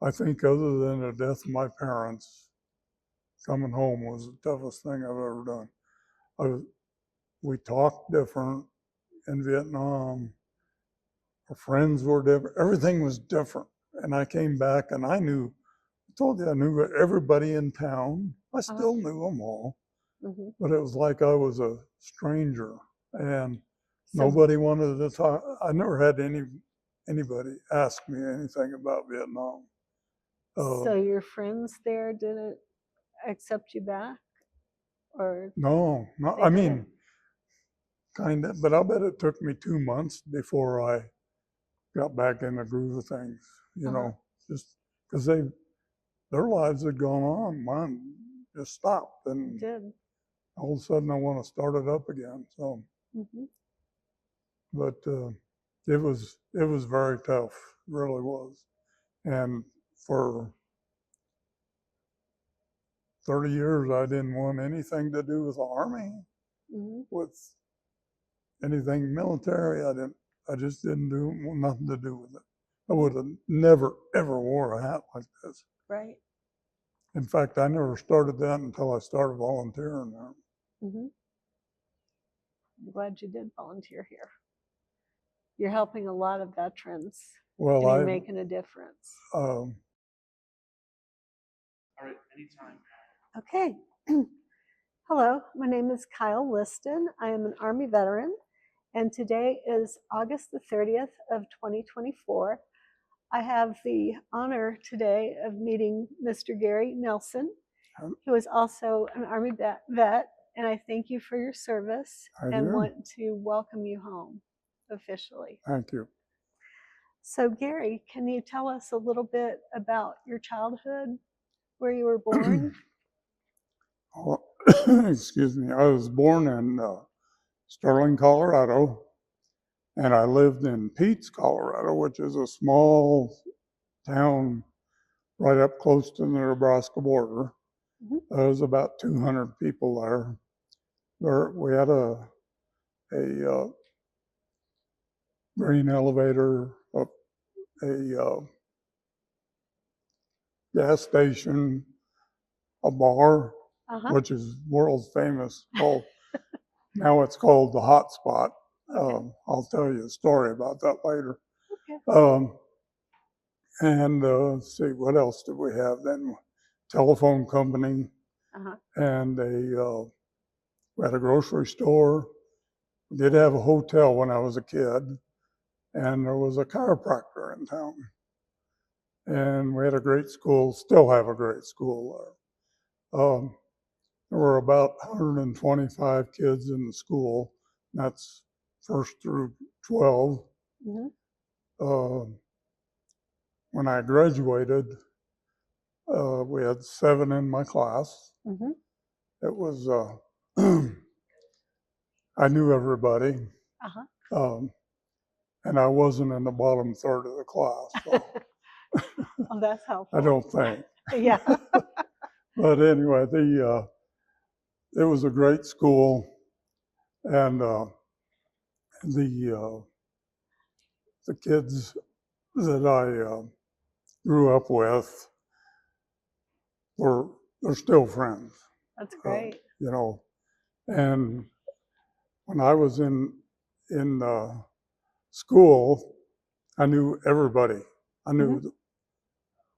I think other than the death of my parents, coming home was the toughest thing I've ever done. We talked different in Vietnam. Our friends were different. Everything was different. And I came back and I told you I knew everybody in town. I still knew them all. Mm-hmm. But it was like I was a stranger. And So, nobody wanted to talk. I never had anybody ask me anything about Vietnam. so your friends there didn't accept you back? Or No, they I didn't? mean, kind of, but I'll bet it took me 2 months before I got back in the groove of things, just because their lives had gone on. Mine just stopped, and Did. all of a sudden I want to start it up again. So, Mm-hmm. but it was very tough, it really was. And for 30 years, I didn't want anything to do with the Army, with anything military. I just didn't want nothing to do with it. I would have never, ever wore a hat like this. Right. In fact, I never started that until I started volunteering there. Mm-hmm. I'm glad you did volunteer here. You're helping a lot of veterans, Well, and you're making a difference. All right, anytime. Okay. Hello, my name is Kyle Liston. I am an Army veteran, and today is August the 30th of 2024. I have the honor today of meeting Mr. Gary Nelson, who is also an Army vet, and I thank you for your service and want to welcome you home officially. Thank you. So Gary, can you tell us a little bit about your childhood, where you were born? Excuse me. I was born in Sterling, Colorado, and I lived in Peets, Colorado, which is a small town right up close to the Nebraska border. There was about 200 people there. We had a grain elevator, a gas station, a bar, which is world famous. Now it's called the Hot Spot. I'll tell you a story about that later. Okay. And let's see, what else did we have then? Telephone company, and we had a grocery store. We did have a hotel when I was a kid, and there was a chiropractor in town. And we had a great school, still have a great school there. There were about 125 kids in the school. That's first through 12. When I graduated, we had 7 in my class. It was, I knew everybody. And I wasn't in the bottom third of the class. So. Oh, that's helpful. I don't think. Yeah. But anyway, it was a great school, and the kids that I grew up with they're still friends. That's great. And when I was in school, I knew everybody. I knew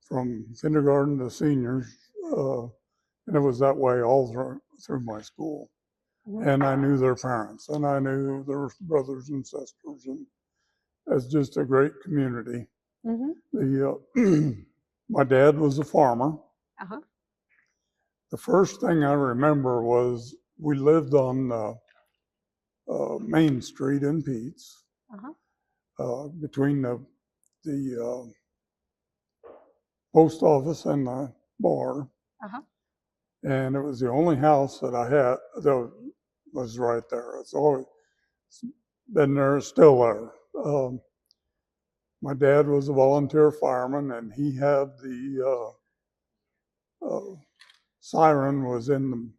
from kindergarten to seniors, and it was that way all through my school. And I knew their parents, and I knew their brothers and sisters, and it's just a great community. My dad was a farmer. The first thing I remember was we lived on Main Street in Peets, between the post office and the bar. And it was the only house that I had that was right there. It's always been there, it's still there. My dad was a volunteer fireman, and he had the siren was in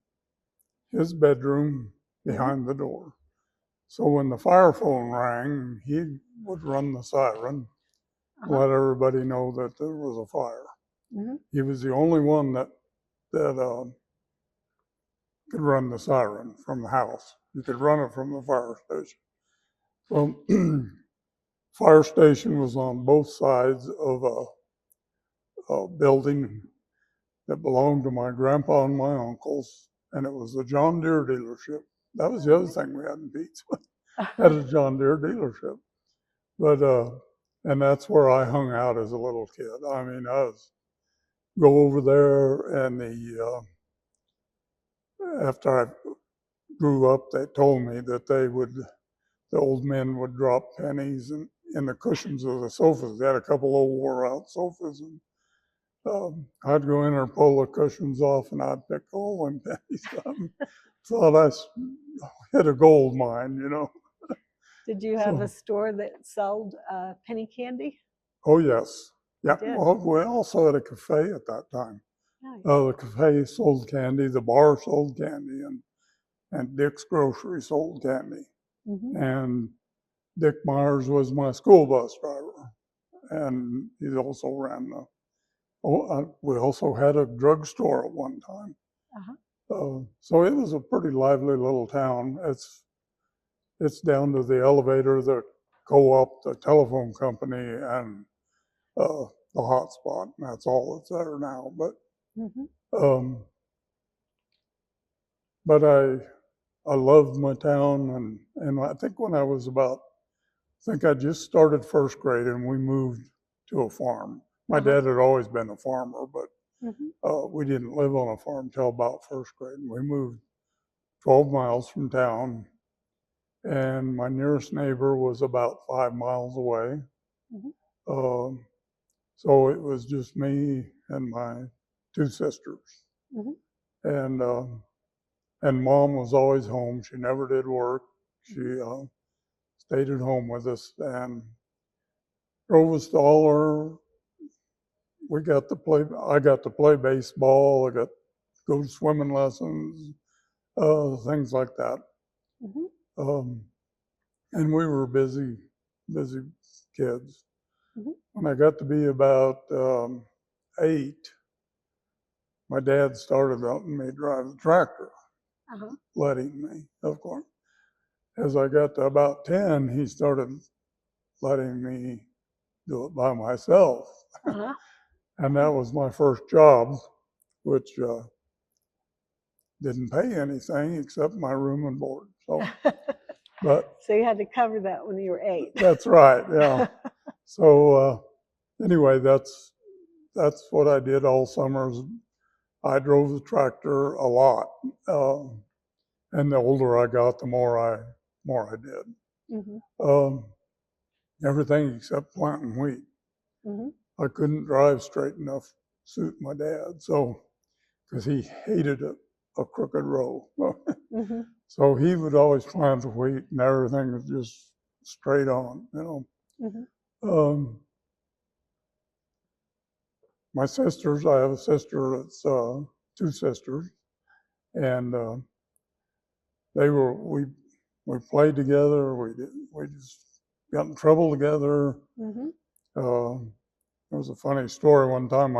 his bedroom behind the door. So when the fire phone rang, he would run the siren, let everybody know that there was a fire. He was the only one that could run the siren from the house. You could run it from the fire station. Well, fire station was on both sides of a building that belonged to my grandpa and my uncles, and it was a John Deere dealership. That was the other thing we had in Beats. Had a John Deere dealership. But and that's where I hung out as a little kid. I mean, I was go over there, and after I grew up, they told me that the old men would drop pennies in the cushions of the sofas. They had a couple old wore-out sofas, and I'd go in there, pull the cushions off, and I'd pick all them pennies up. Thought I hit a gold mine, you know. Did you have a store that sold penny candy? Oh, yes. Yeah. You did? Well, we also had a cafe at that time. Nice. The cafe sold candy, the bar sold candy, and Dick's Grocery sold candy. And Dick Myers was my school bus driver. And he also ran we also had a drugstore at one time. So it was a pretty lively little town. It's down to the elevator, the co-op, the telephone company, and the hotspot. And that's all that's there now. But I loved my town, and I think when I was I just started first grade, and we moved to a farm. My dad had always been a farmer, but we didn't live on a farm until about first grade. And we moved 12 miles from town, and my nearest neighbor was about 5 miles away. So it was just me and my two sisters. And Mom was always home. She never did work. She stayed at home with us and drove us to all our. I got to play baseball. I got to go to swimming lessons, things like that. And we were busy kids. When I got to be about 8, my dad started letting me drive the tractor. Letting me, of course. As I got to about 10, he started letting me do it by myself. And that was my first job, which didn't pay anything except my room and board. So you had to cover that when you were 8. That's right, yeah. So anyway, that's what I did all summers. I drove the tractor a lot. And the older I got, the more I did. Everything except planting wheat. I couldn't drive straight enough to suit my dad, because he hated a crooked row. So he would always plant the wheat, and everything was just straight on, you know. My sisters, I have a sister that's 2 sisters, and we played together. We just got in trouble together. There was a funny story one time.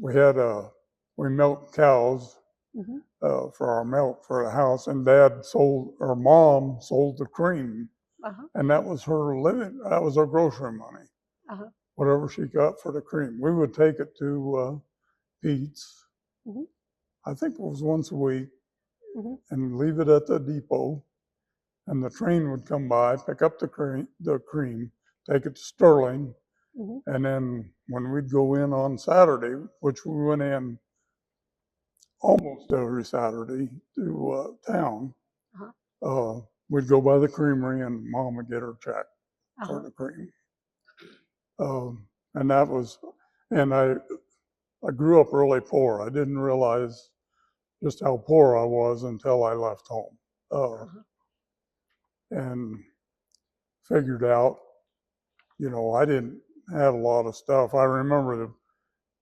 We milked cows for our milk for the house, and Mom sold the cream, and that was her living. That was her grocery money. Whatever she got for the cream, we would take it to Pete's. I think it was once a week, and leave it at the depot, and the train would come by, pick up the cream, take it to Sterling, and then when we'd go in on Saturday, which we went in almost every Saturday to town, we'd go by the creamery, and Mom would get her check for the cream. And I grew up really poor. I didn't realize just how poor I was until I left home. And figured out, I didn't have a lot of stuff. I remember the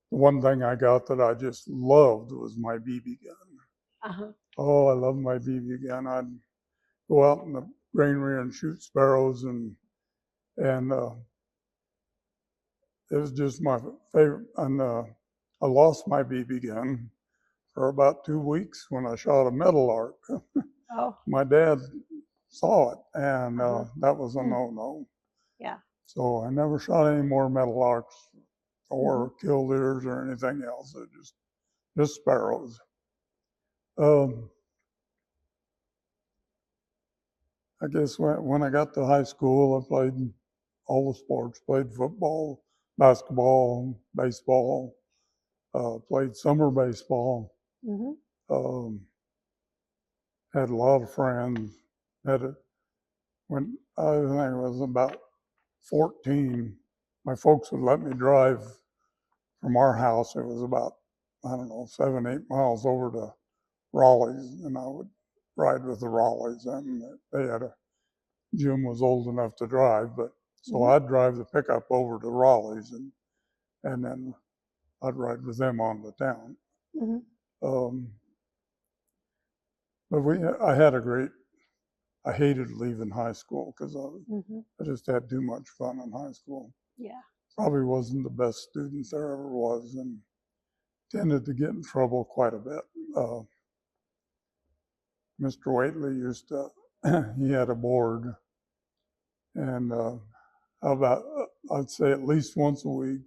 one thing I got that I just loved was my BB gun. Oh, I love my BB gun. I'd go out in the granary and shoot sparrows, and it was just my favorite. And I lost my BB gun for about 2 weeks when I shot a meadowlark. Oh, My dad saw it, and that was a Hmm. no-no. yeah. So I never shot any more meadowlarks or killdeers or anything else. It just sparrows. I guess when I got to high school, I played all the sports. Played football, basketball, baseball. Played summer baseball. Mm-hmm. Had a lot of friends. When I think I was about 14, my folks would let me drive from our house. It was about, I don't know, 7, 8 miles over to Raleigh's, and I would ride with the Raleighs. And Jim was old enough to drive, but so I'd drive the pickup over to Raleigh's, and then I'd ride with them on the town. Mm-hmm. But I hated leaving high school because I just had too much fun in high school. Yeah. Probably wasn't the best student there ever was, and tended to get in trouble quite a bit. Mr. Waitley he had a board, and I'd say at least once a week,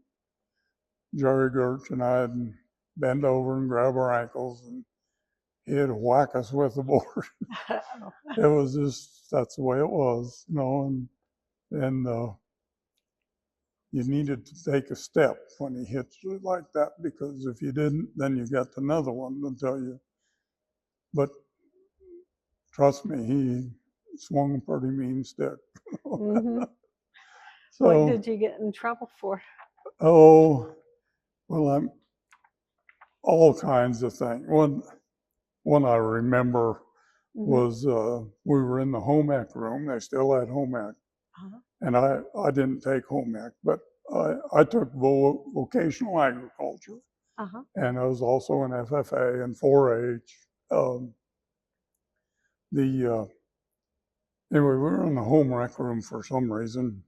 Jerry Gertz and I'd bend over and grab our ankles, and he'd whack us with the board. It was that's the way it was, and you needed to take a step when he hit you like that, because if you didn't, then you got another one until you. But trust me, he swung a pretty mean stick. Mm-hmm. So, what did you get in trouble for? Oh, well, I'm all kinds of things. One I remember was we were in the home ec room. They still had home ec, and I didn't take home ec, but I took vocational agriculture, and I was also an FFA and 4-H. Anyway, we were in the home rec room for some reason.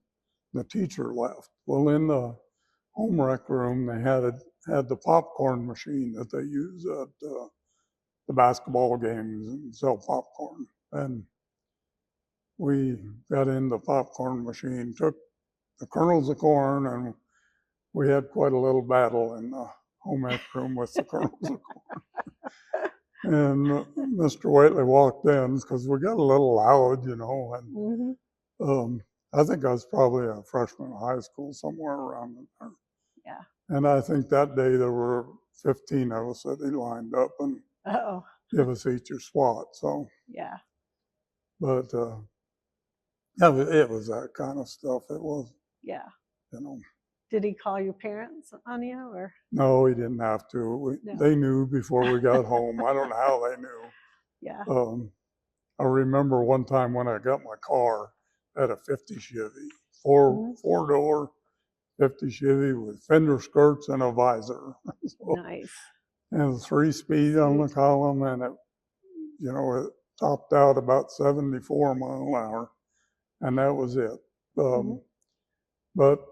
The teacher left. Well, in the home rec room, they had the popcorn machine that they use at the basketball games and sell popcorn. And we got in the popcorn machine, took the kernels of corn, and we had quite a little battle in the home ec room with the kernels of corn. And Mr. Waitley walked in because we got a little loud, and I think I was probably a freshman in high school, somewhere around there. Yeah. And I think that day there were 15 of us that he lined up and give us each a SWAT. So yeah. But it was that kind of stuff. It was. Yeah. Did he call your parents on you, or? No, he didn't have to. They knew before we got home. I don't know how they knew. Yeah. I remember one time when I got my car, I had a 50 Chevy, four-door 50 Chevy with fender skirts and a visor. Nice. And 3-speed on the column, and it topped out about 74 miles an hour, and that was it. But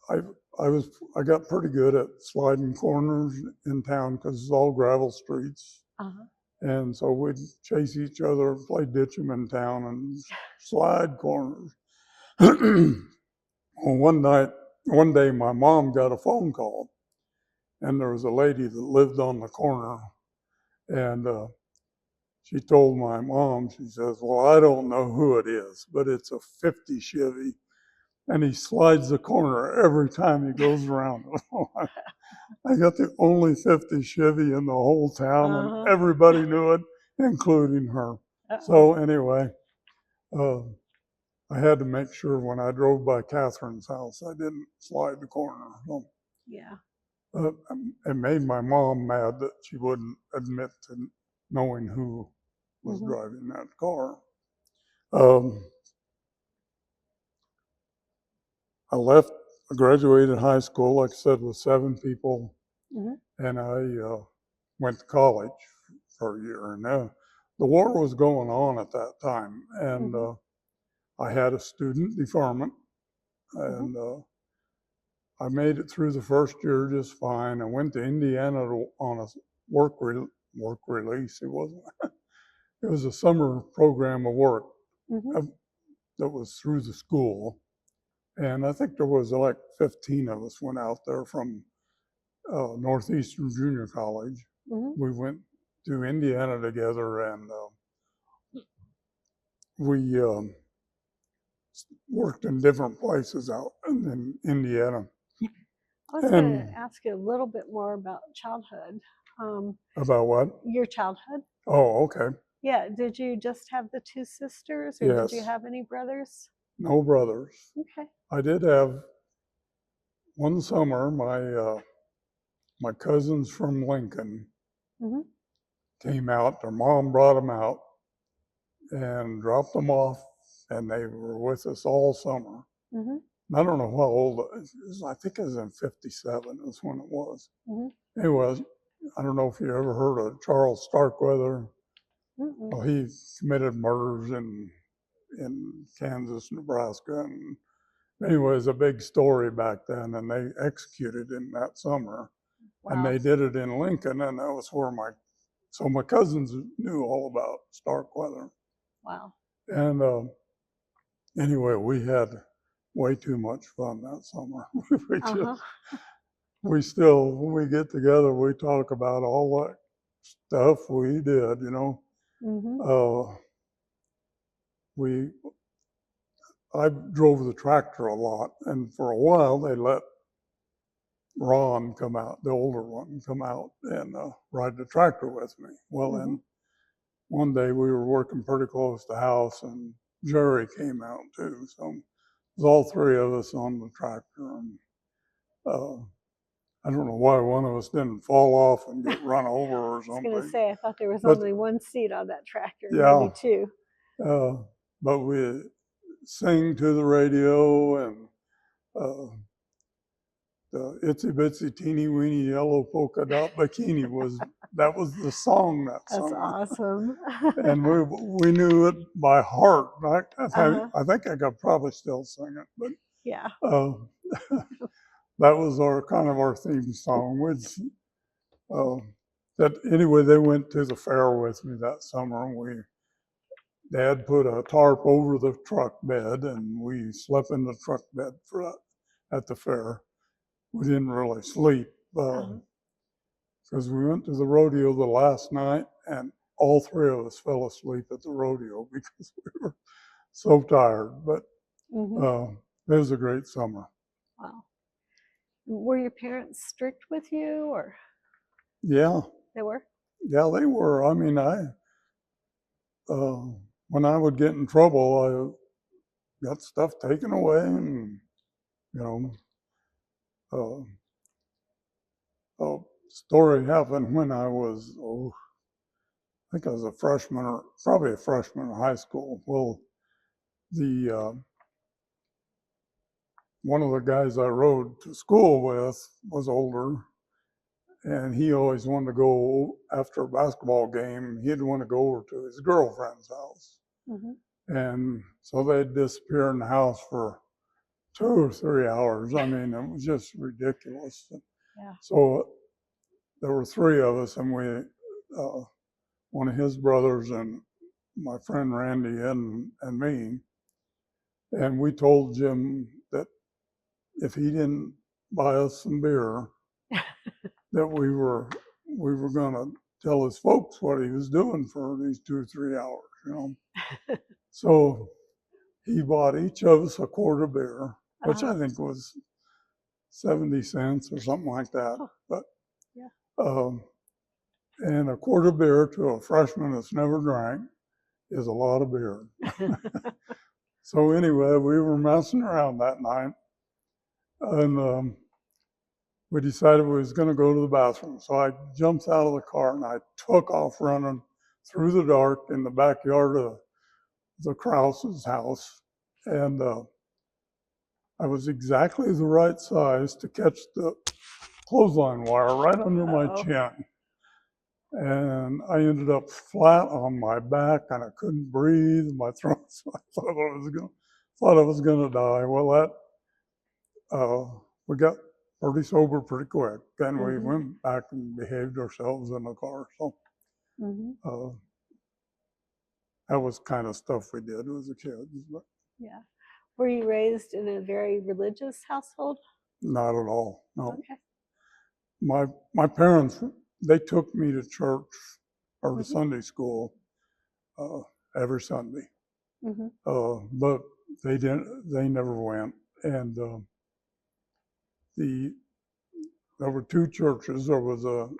I got pretty good at sliding corners in town because it's all gravel streets. And so we'd chase each other, play ditch 'em in town, and slide corners. Well, one day, my mom got a phone call, and there was a lady that lived on the corner, and she told my mom, she says, "Well, I don't know who it is, but it's a 50 Chevy, and he slides the corner every time he goes around." I got the only 50 Chevy in the whole town, and everybody knew it, including her. So anyway, I had to make sure when I drove by Catherine's house, I didn't slide the corner. So, yeah. It made my mom mad that she wouldn't admit to knowing who was driving that car. I graduated high school, like I said, with 7 people, and I went to college for a year. And the war was going on at that time, and I had a student deferment, and I made it through the first year just fine. I went to Indiana on a work release. It wasn't. It was a summer program of work that was through the school, and I think there was like 15 of us went out there from Northeastern Junior College. We went to Indiana together, and we worked in different places out in Indiana. I was going to ask you a little bit more about childhood. About what? Your childhood. Oh, okay. Yeah. Did you just have the two sisters, or Yes. did you have any brothers? No brothers. Okay. I did have one summer. My cousins from Lincoln came out. Their mom brought them out and dropped them off, and they were with us all summer. I don't know how old it was. I think it was in '57 is when it was. Anyway, I don't know if you ever heard of Charles Starkweather. Well, he committed murders in Kansas, Nebraska, and anyway, it was a big story back then, and they executed him that summer. Wow. And they did it in Lincoln, and that was where my cousins knew all about Starkweather. Wow. And anyway, we had way too much fun that summer. We still, when we get together, we talk about all that stuff we did, you know. I drove the tractor a lot, and for a while they let Ron come out, the older one, come out and ride the tractor with me. Well, then one day we were working pretty close to the house, and Jerry came out too. So it was all three of us on the tractor, and I don't know why one of us didn't fall off and get run over or something. I was going to say, I thought there was only one seat on that tractor, maybe two. But we sing to the radio, and the Itsy Bitsy Teeny Weeny Yellow Polka Dot Bikini was the song that summer. That's awesome. And we knew it by heart. I think I could probably still sing it, but yeah. That was our theme song. Anyway, they went to the fair with me that summer, and Dad put a tarp over the truck bed, and we slept in the truck bed at the fair. We didn't really sleep because we went to the rodeo the last night, and all three of us fell asleep at the rodeo because we were so tired. But it was a great summer. Wow. Were your parents strict with you, or? Yeah. They were? Yeah, they were. I mean, when I would get in trouble, I got stuff taken away, and, you know, a story happened when I was, I think I was a freshman, or probably a freshman in high school. Well, one of the guys I rode to school with was older, and he always wanted to go after a basketball game. He'd want to go over to his girlfriend's house. And so they'd disappear in the house for 2 or 3 hours. I mean, it was just ridiculous. Yeah. So there were three of us, and we, one of his brothers and my friend Randy and me, and we told Jim that if he didn't buy us some beer, that we were going to tell his folks what he was doing for these 2 or 3 hours, you know. So he bought each of us a quart of beer, which I think was 70 cents or something like that. But and a quart of beer to a freshman that's never drank is a lot of beer. So anyway, we were messing around that night, and we decided we was going to go to the bathroom. So I jumped out of the car and I took off running through the dark in the backyard of the Krause's house. And I was exactly the right size to catch the clothesline wire right under my chin. And I ended up flat on my back, and I couldn't breathe. My throat, so I thought I was going to die. Well, we got pretty sober pretty quick. Then we Mhm. went back and behaved ourselves in the car. So uh, that was kind of stuff we did as a kid. But Yeah. Were you raised in a very religious household? not at all. No. Okay. My parents, they took me to church or to Mhm. Sunday school uh, every Sunday, Mhm. but they didn't. They never went. And there were two churches. There was a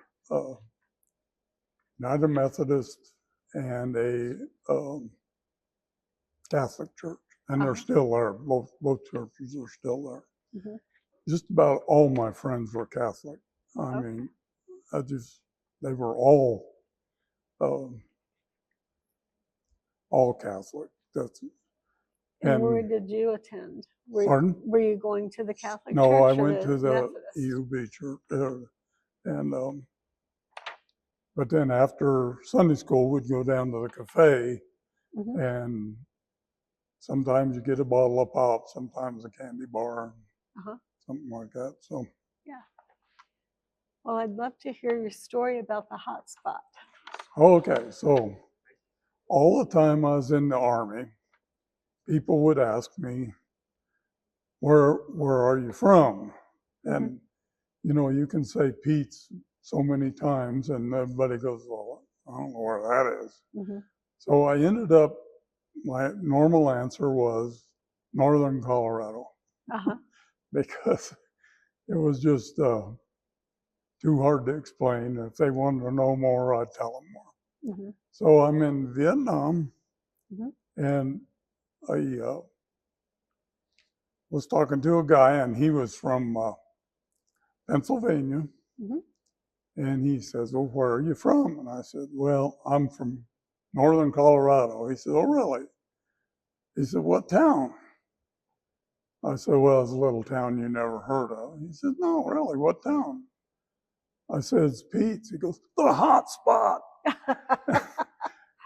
not a Methodist and a Catholic church, and they're still there. Both churches are still there. Mhm. Just about all my friends were Catholic. I Okay. mean, they were um, all Catholic. And where And did you attend? pardon? Were you going to the Catholic No, I church or went the to the Methodist? EUB church, and but then after Sunday school, we'd go down to the cafe, Mhm. and sometimes you get a bottle of pop, sometimes a candy bar, Uh-huh. something like that. So, Yeah. Well, I'd love to hear your story about the hot spot. okay, so all the time I was in the Army, people would ask me, where are you from? And you can say Pete's so many times, and everybody goes, well, I don't know where that is. Mm-hmm. So I ended up, my normal answer was Northern Colorado, Uh-huh. because it was just too hard to explain. If they wanted to know more, I'd tell them more. Mm-hmm. So I'm in Vietnam, Mm-hmm. and I was talking to a guy, and he was from Pennsylvania. Mm-hmm. And he says, well, where are you from? And I said, well, I'm from Northern Colorado. He said, oh, really? He said, what town? I said, well, it's a little town you never heard of. He said, no, really, what town? I said, it's Pete's. He goes, the hot spot.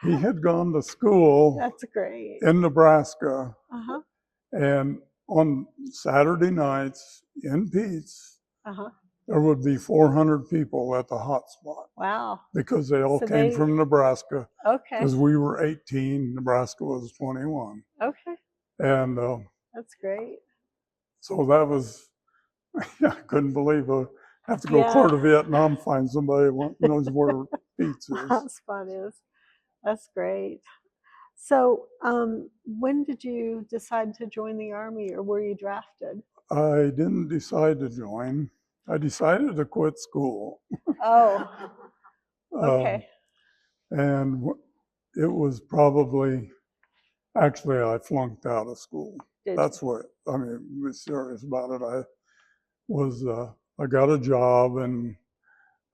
He had gone to school That's great. in Nebraska, Uh-huh. and on Saturday nights in Pete's, Uh-huh. there would be 400 people at the hot spot, Wow. because they all So came from Nebraska, Okay. because we were 18, Nebraska was 21. Okay. And That's great. so that was, I couldn't believe I have to go Yeah. clear to Vietnam, find somebody who knows where Pete's is. Hot spot is. That's great. So, when did you decide to join the Army, or were you drafted? I didn't decide to join. I decided to quit school. Oh, Uh, okay. and it was probably, actually, I flunked out of school. Did That's what, I mean, to be serious about it. I got a job, and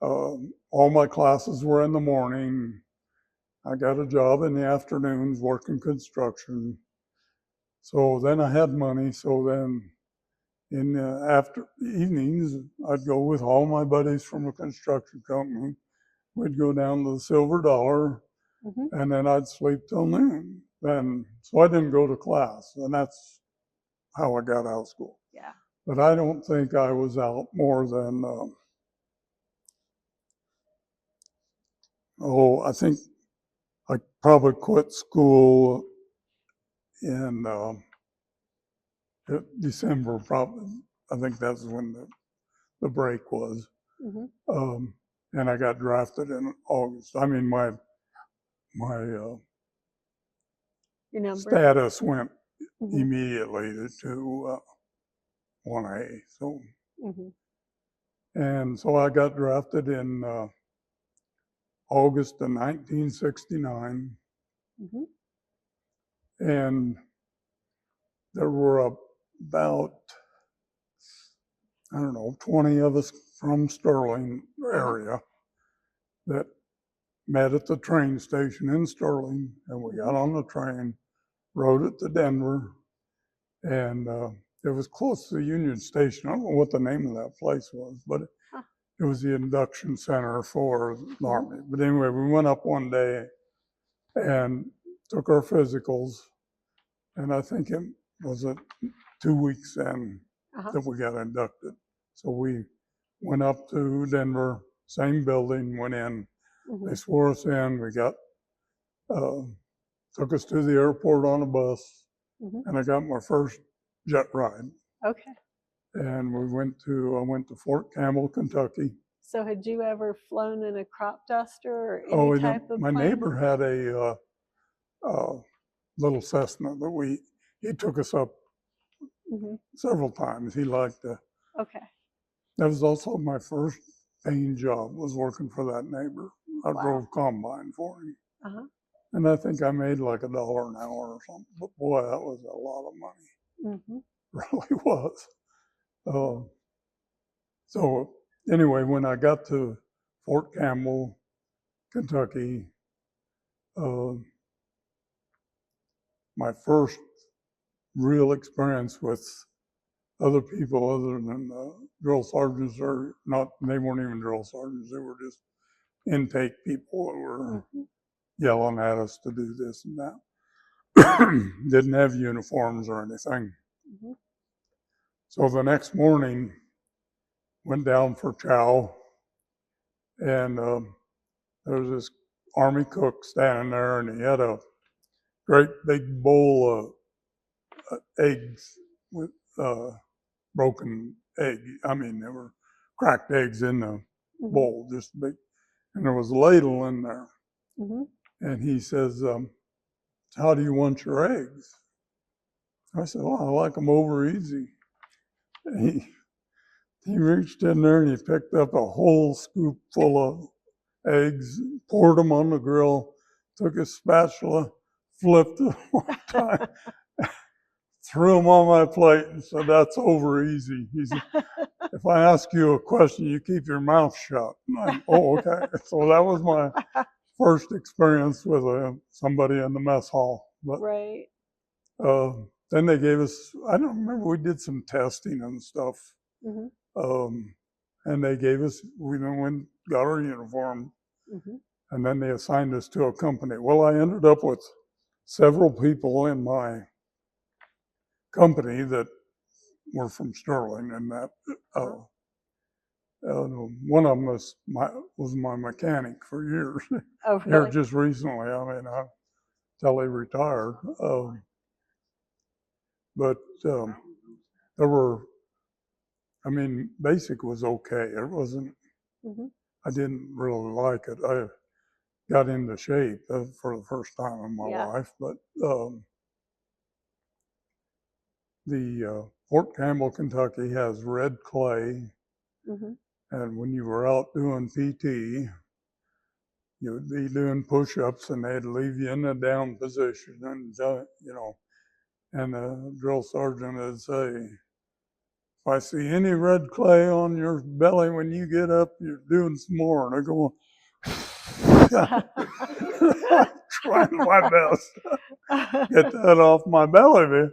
all my classes were in the morning. I got a job in the afternoons working construction. So then I had money. So then in the after evenings, I'd go with all my buddies from a construction company. We'd go down to the Silver Dollar, Mhm. and then I'd sleep till noon. And so I didn't go to class, and that's how I got out of school. Yeah. But I don't think I was out more than, I think I probably quit school in December, probably. I think that's when the break was. Mhm. And I got drafted in August. I mean, my Your number. status went Mhm. immediately to 1A. So, Mhm. and so I got drafted in August of 1969, Mhm. and there were about, I don't know, 20 of us from Sterling area that met at the train station in Sterling, and we got on the train, rode it to Denver, and it was close to the Union Station. I don't know what the name of that place was, but Huh. it was the induction center for the Mhm. Army. But anyway, we went up one day and took our physicals, and I think it was 2 weeks in Uh-huh. that we got inducted. So we went up to Denver, same building, went in. Mm-hmm. They swore us in. We got, took us to the airport on a bus, Mm-hmm. and I got my first jet ride. Okay. And I went to Fort Campbell, Kentucky. So had you ever flown in a crop duster or any Oh, type of my plane? neighbor had a little Cessna that he took us up Mm-hmm. several times. He liked it. Okay. That was also my first paying job, was working for that neighbor. I Wow. drove combine for him. Uh-huh. And I think I made like $1 an hour or something. But boy, that was a lot of money. Mm-hmm. Really was. So anyway, when I got to Fort Campbell, Kentucky, my first real experience with other people other than drill sergeants, or not, they weren't even drill sergeants, they were just intake people that were Mm-hmm. yelling at us to do this and that. Didn't have uniforms or anything. Mm-hmm. So the next morning, went down for chow, and there was this Army cook standing there, and he had a great big bowl of eggs with broken egg. I mean, there were cracked eggs in the Mm-hmm. bowl, just big, and there was a ladle in there. Mm-hmm. And he says, "How do you want your eggs?" I said, "Well, I like them over easy." And he reached in there and he picked up a whole scoop full of eggs, poured them on the grill, took his spatula, flipped them one time, threw them on my plate, and said, "That's over easy." He said, "If I ask you a question, you keep your mouth shut." Oh, okay. So that was my first experience with somebody in the mess hall. But right. then they gave us, I don't remember, we did some testing and stuff. Mm-hmm. And they gave us, we then went, got our uniform, Mm-hmm. and then they assigned us to a company. Well, I ended up with several people in my company that were from Sterling, and that one of them was my mechanic for years. Oh, Here really? just recently, I mean, till he retired. But there were, I mean, basic was okay. It wasn't, Mm-hmm. I didn't really like it. I got into shape for the first time in my life, but the Fort Campbell, Kentucky has red clay. Mm-hmm. And when you were out doing PT, you would be doing push-ups and they'd leave you in a down position, and and the drill sergeant would say, "If I see any red clay on your belly when you get up, you're doing some more." And I go, trying my best to get that off my belly,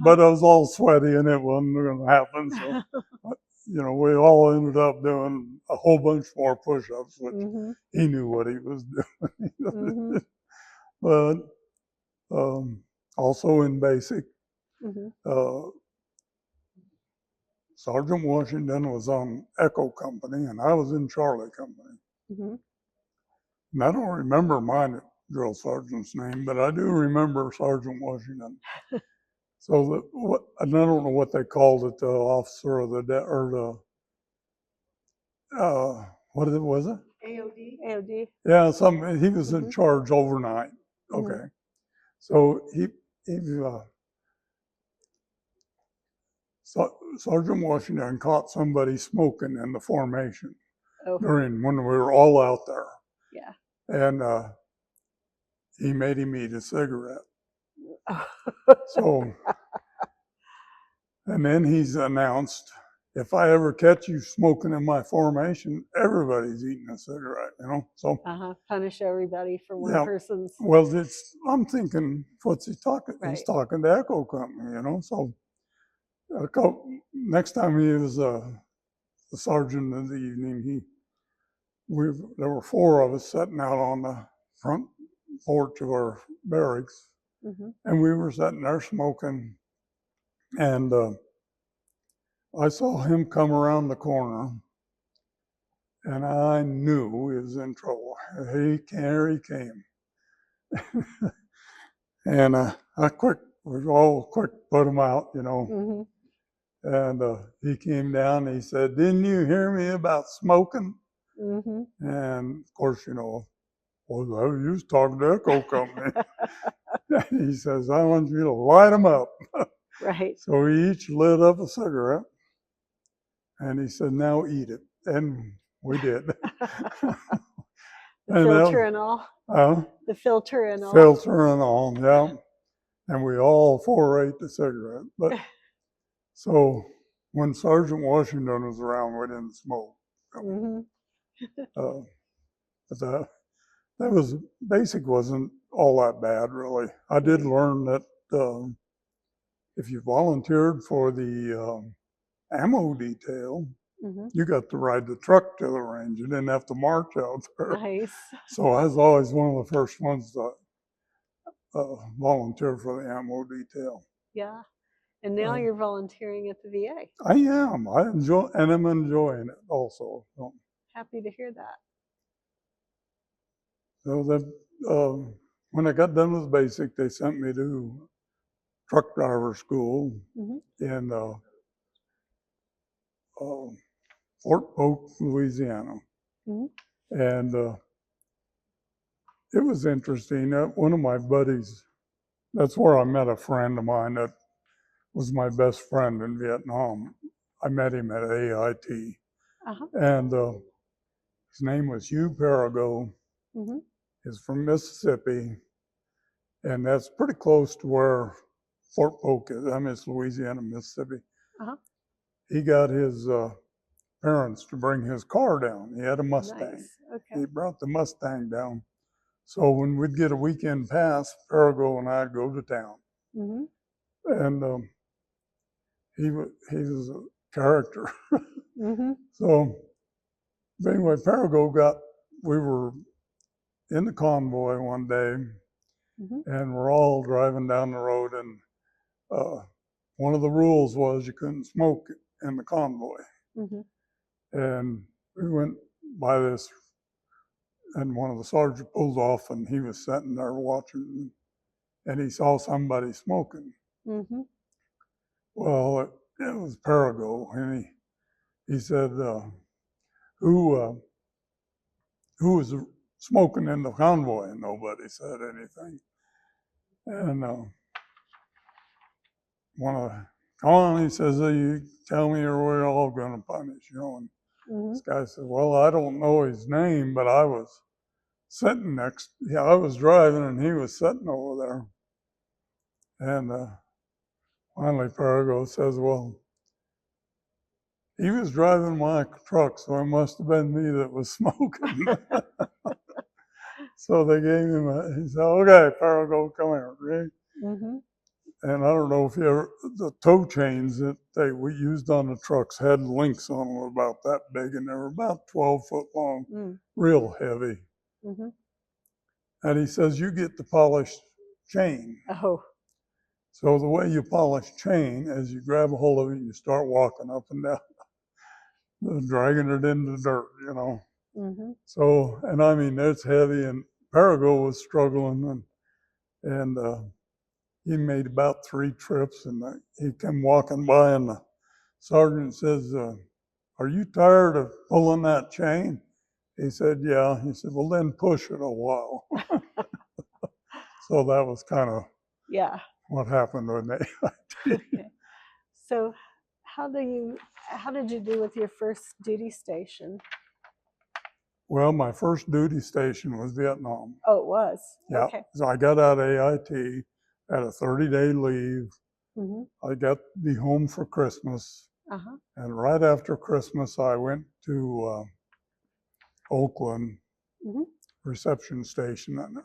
but I was all sweaty and it wasn't going to happen. So, we all ended up doing a whole bunch more push-ups, which mm-hmm. he knew what he was doing. Mm-hmm. But also in basic, Mm-hmm. Sergeant Washington was on Echo Company and I was in Charlie Company. Mm-hmm. And I don't remember my drill sergeant's name, but I do remember Sergeant Washington. So and I don't know what they called it, the officer of the what was it? AOD. AOD. Yeah, he was in charge overnight. Okay. Mm-hmm. So Sergeant Washington caught somebody smoking in the formation when we were all out there. Yeah. And he made him eat a cigarette. So, and then he's announced, "If I ever catch you smoking in my formation, everybody's eating a cigarette," So punish everybody for one person's. Well, I'm thinking, what's he talking? Right. He's talking to Echo Company, So next time he was the sergeant of the evening, there were 4 of us sitting out on the front porch of our barracks, and we were sitting there smoking, and I saw him come around the corner, and I knew he was in trouble. Here he came. And we all quick put him out, you know. Mm-hmm. And he came down and he said, "Didn't you hear me about smoking?" Mm-hmm. And of course, you know, well, you was talking to Echo Company. He says, "I want you to light them up." Right. So we each lit up a cigarette, and he said, "Now eat it." And we did. The And filter and all. The filter and all. Filter and all, yeah. And we all four ate the cigarette. But so when Sergeant Washington was around, we didn't smoke. Mm-hmm. But that was basic wasn't all that bad, really. I did learn that if you volunteered for the ammo detail, Mm-hmm. you got to ride the truck to the range. You didn't have to march out there. Nice. So I was always one of the first ones to volunteer for the ammo detail. Yeah. And now you're volunteering at the VA. I am. I enjoy, and I'm enjoying it also. So, Happy to hear that. so that when I got done with basic, they sent me to truck driver school in Fort Polk, Louisiana. And it was interesting. One of my buddies, that's where I met a friend of mine that was my best friend in Vietnam. I met him at AIT. And his name was Hugh Perigo. He's from Mississippi. And that's pretty close to where Fort Polk is. I mean, it's Louisiana, Mississippi. He got his parents to bring his car down. He had a Mustang. Nice. Okay. He brought the Mustang down. So when we'd get a weekend pass, Perigo and I'd go to town. And he was a character. So anyway, we were in the convoy one day, and we're all driving down the road, and one of the rules was you couldn't smoke in the convoy. And we went by this, and one of the sergeants pulled off, and he was sitting there watching, and he saw somebody smoking. Well, it was Perigo, and he said, who was smoking in the convoy? And nobody said anything. And come on, he says, you tell me or we're all going to punish, you know. And this guy said, well, I don't know his name, but I was sitting I was driving and he was sitting over there. And finally Perigo says, well, he was driving my truck, so it must have been me that was smoking. So they gave him he said, okay, Perigo, come here. Right? And I don't know if the tow chains that we used on the trucks had links on them about that big, and they were about 12 foot long, real heavy. And he says, you get the polished chain. Oh. So the way you polish chain is you grab a hold of it and you start walking up and down, dragging it into the dirt, you know. So, and I mean, it's heavy, and Perigo was struggling, and he made about 3 trips, and he came walking by, and the sergeant says, are you tired of pulling that chain? He said, yeah. He said, well, then push it a while. So that was kind of what happened with me. Okay. So how did you do with your first duty station? Well, my first duty station was Vietnam. Oh, it was? Yeah. Okay. So I got out of AIT, had a 30-day leave. I got to be home for Christmas. And right after Christmas, I went to Oakland reception station. And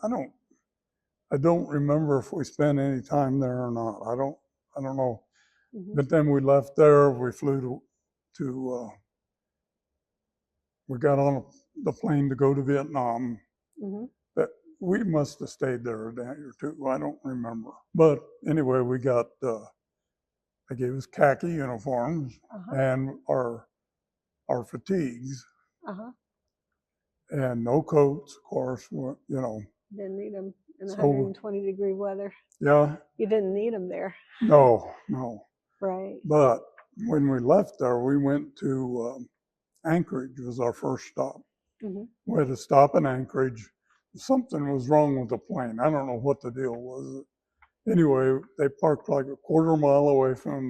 I don't remember if we spent any time there or not. I don't know. But then we left there. We flew we got on the plane to go to Vietnam. That we must have stayed there a day or two. I don't remember. But anyway, we got they gave us khaki uniforms and our fatigues, and no coats, of course. You know. Didn't need them in 120-degree weather. Yeah. You didn't need them there. No. Right. But when we left there, we went to Anchorage was our first stop. We had to stop in Anchorage. Something was wrong with the plane. I don't know what the deal was. Anyway, they parked like a quarter mile away from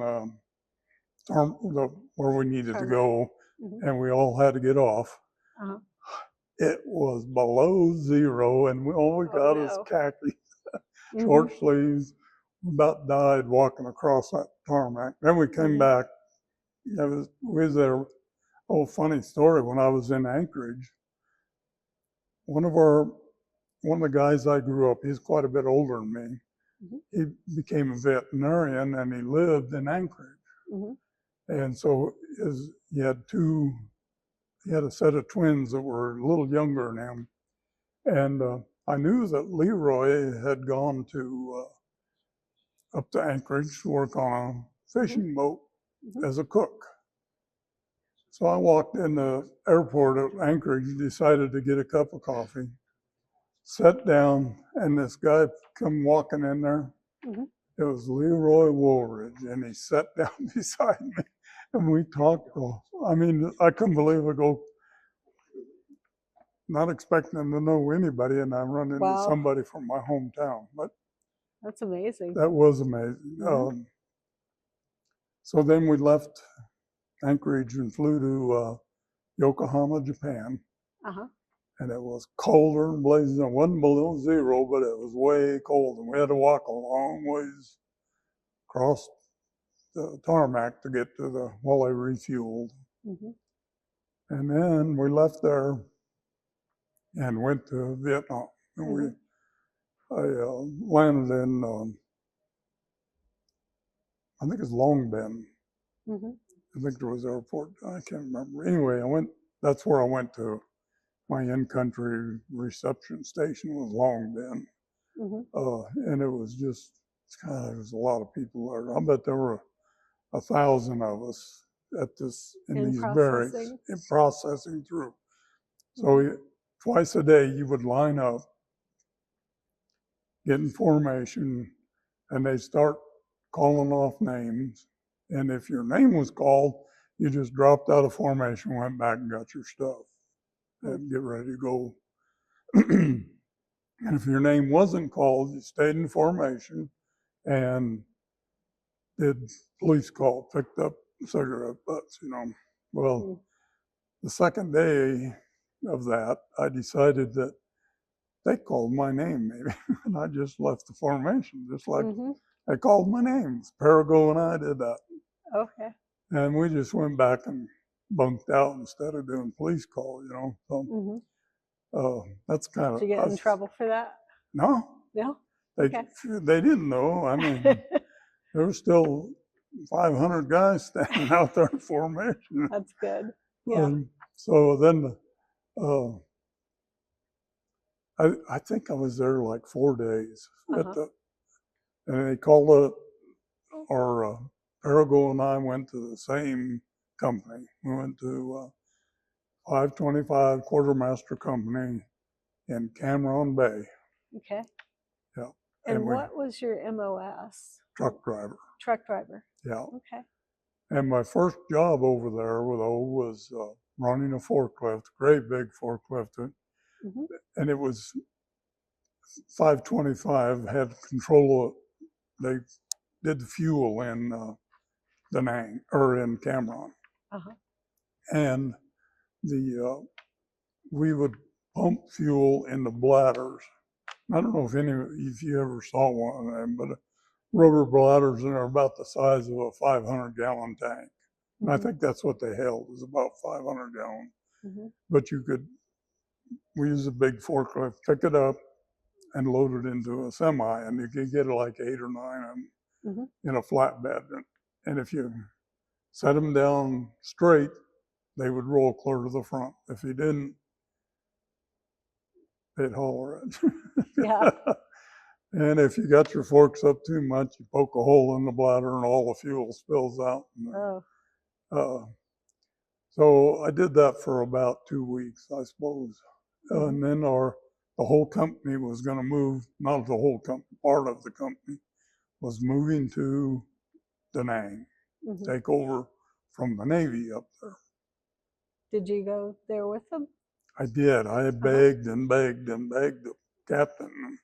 where we needed to go, and we all had to get off. It was below zero, and all we got is khaki, short sleeves. We about died walking across that tarmac. Then we came back. We was there. Oh, funny story. When I was in Anchorage, one of the guys I grew up, he's quite a bit older than me. He became a veterinarian, and he lived in Anchorage. And so he had a set of twins that were a little younger than him. And I knew that Leroy had gone up to Anchorage to work on a fishing boat as a cook. So I walked in the airport at Anchorage, decided to get a cup of coffee, sat down, and this guy come walking in there. It was Leroy Woolridge, and he sat down beside me, and we talked. I mean, I couldn't believe it. Not expecting to know anybody, and I run into somebody from my hometown. But that's amazing. That was amazing. So then we left Anchorage and flew to Yokohama, Japan. And it was colder and blazing. It wasn't below zero, but it was way cold. And we had to walk a long ways across the tarmac to get to while they refueled. And then we left there and went to Vietnam. And I landed in, I think it's Long Binh. I think there was an airport. I can't remember. Anyway, that's where I went to. My in-country reception station was Long Binh. And it was just, there was a lot of people there. I bet there were 1,000 of us in these barracks, processing through. So twice a day you would line up, get in formation, and they start calling off names. And if your name was called, you just dropped out of formation, went back and got your stuff and get ready to go. And if your name wasn't called, you stayed in formation and did police call, picked up cigarette butts, Well, the second day of that, I decided that they called my name maybe, and I just left the formation, just like they called my name. Perigo and I did that. Okay. And we just went back and bunked out instead of doing police call, So that's kind of. Did you get in trouble for that? No. No? They didn't know. I mean, there were still 500 guys standing out there in formation. That's good. Yeah. So then I think I was there like 4 days. And they called it, our Perigo and I went to the same company. We went to 525 Quartermaster Company in Cameron Bay. Okay. Yeah. And what was your MOS? Truck driver. Truck driver. Yeah. Okay. And my first job over there was running a forklift, great big forklift. And it was 525 had control of, they did the fuel in Da Nang, or in Cameron. And we would pump fuel in the bladders. I don't know if you ever saw one of them, but rubber bladders, and they're about the size of a 500-gallon tank. And I think that's what they held, was about 500 gallons. But we used a big forklift, pick it up, and load it into a semi, and you could get like 8 or 9 of them in a flatbed. And if you set them down straight, they would roll clear to the front. If you didn't, they'd holler at you. Yeah. And if you got your forks up too much, you poke a hole in the bladder and all the fuel spills out. Oh. So I did that for about 2 weeks, I suppose. And then the whole company was going to move, not the whole company, part of the company was moving to Da Nang, take over from the Navy up there. Did you go there with them? I did. I begged and begged and begged the captain,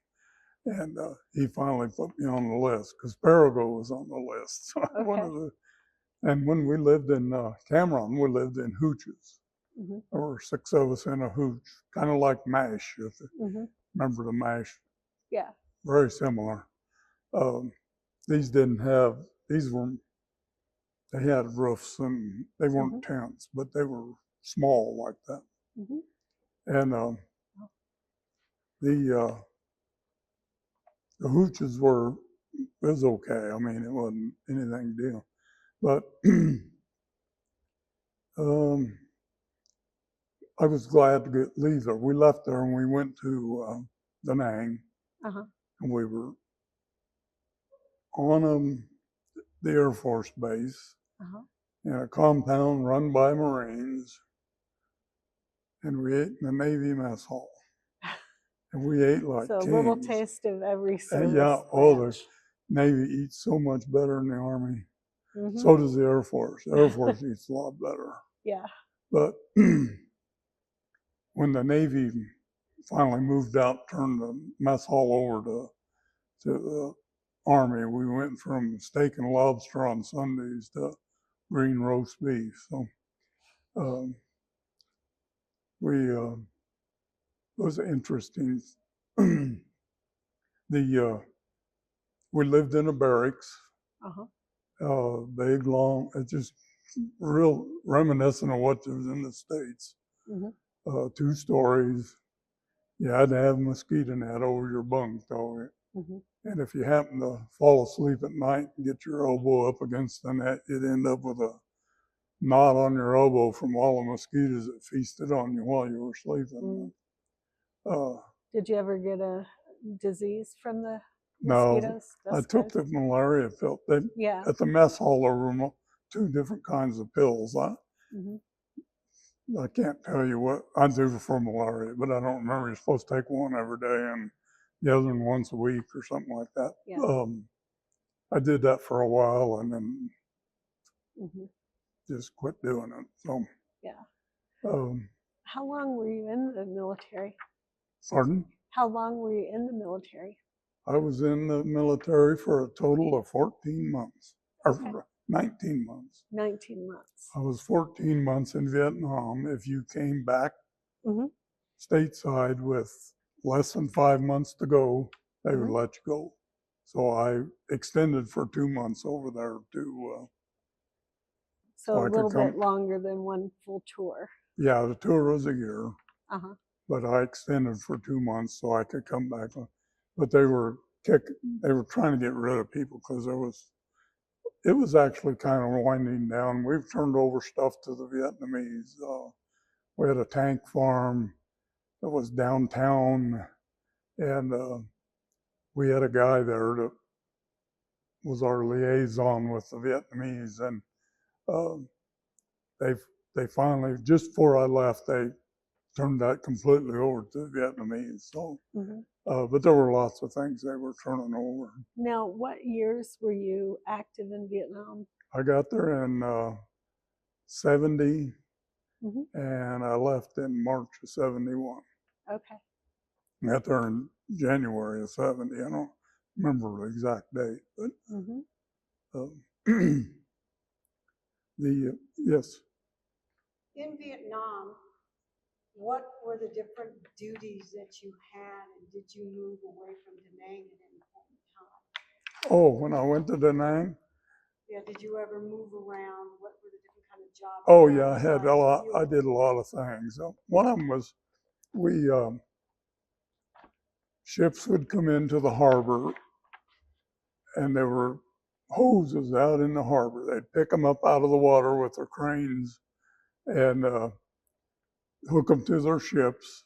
and he finally put me on the list because Parago was on the list. So and when we lived in Cameron, we lived in hooches. There were 6 of us in a hooch, kind of like MASH, if you remember the MASH. Yeah. Very similar. These didn't have, they had roofs and they weren't tents, but they were small like that. And the hooches it was okay. I mean, it wasn't anything deal. But I was glad to leave there. We left there and we went to Da Nang, and we were on the Air Force base in a compound run by Marines, and we ate in the Navy mess hall. And we ate like so kings. A little taste of every service. The Navy eats so much better than the Army. So does the Air Force. The Air Force eats a lot better. Yeah. But when the Navy finally moved out, turned the mess hall over to the Army, we went from steak and lobster on Sundays to green roast beef. So it was interesting. We lived in a barracks, big, long, it's just real reminiscent of what was in the States. 2 stories. You had to have a mosquito net over your bunk, though. And if you happen to fall asleep at night and get your elbow up against the net, you'd end up with a knot on your elbow from all the mosquitoes that feasted on you while you were sleeping. Did you ever get a disease from the mosquitoes? No, I took the malaria pill. At the mess hall, there were 2 different kinds of pills. I can't tell you what I do for malaria, but I don't remember. You're supposed to take one every day and the other one once a week or something like that. I did that for a while and then just quit doing it. So how long were you in the military? Pardon? How long were you in the military? I was in the military for a total of 14 months, or 19 months. 19 months. I was 14 months in Vietnam. If you came back stateside with less than 5 months to go, they would let you go. So I extended for 2 months over there to so a little bit longer than one full tour. Yeah, the tour was a year. But I extended for 2 months so I could come back. But they were trying to get rid of people because it was actually kind of winding down. We've turned over stuff to the Vietnamese. We had a tank farm that was downtown, and we had a guy there that was our liaison with the Vietnamese, and they finally, just before I left, they turned that completely over to the Vietnamese. So, but there were lots of things they were turning over. Now, what years were you active in Vietnam? I got there in 70, and I left in March of 71. Okay. I got there in January of 70. I don't remember the exact date, but yes. In Vietnam, what were the different duties that you had, and did you move away from Da Nang at any point in time? Oh, when I went to Da Nang? Yeah, did you ever move around? What were the different kind of jobs? Oh yeah, I did a lot of things. One of them was ships would come into the harbor and there were hoses out in the harbor. They'd pick them up out of the water with their cranes and hook them to their ships.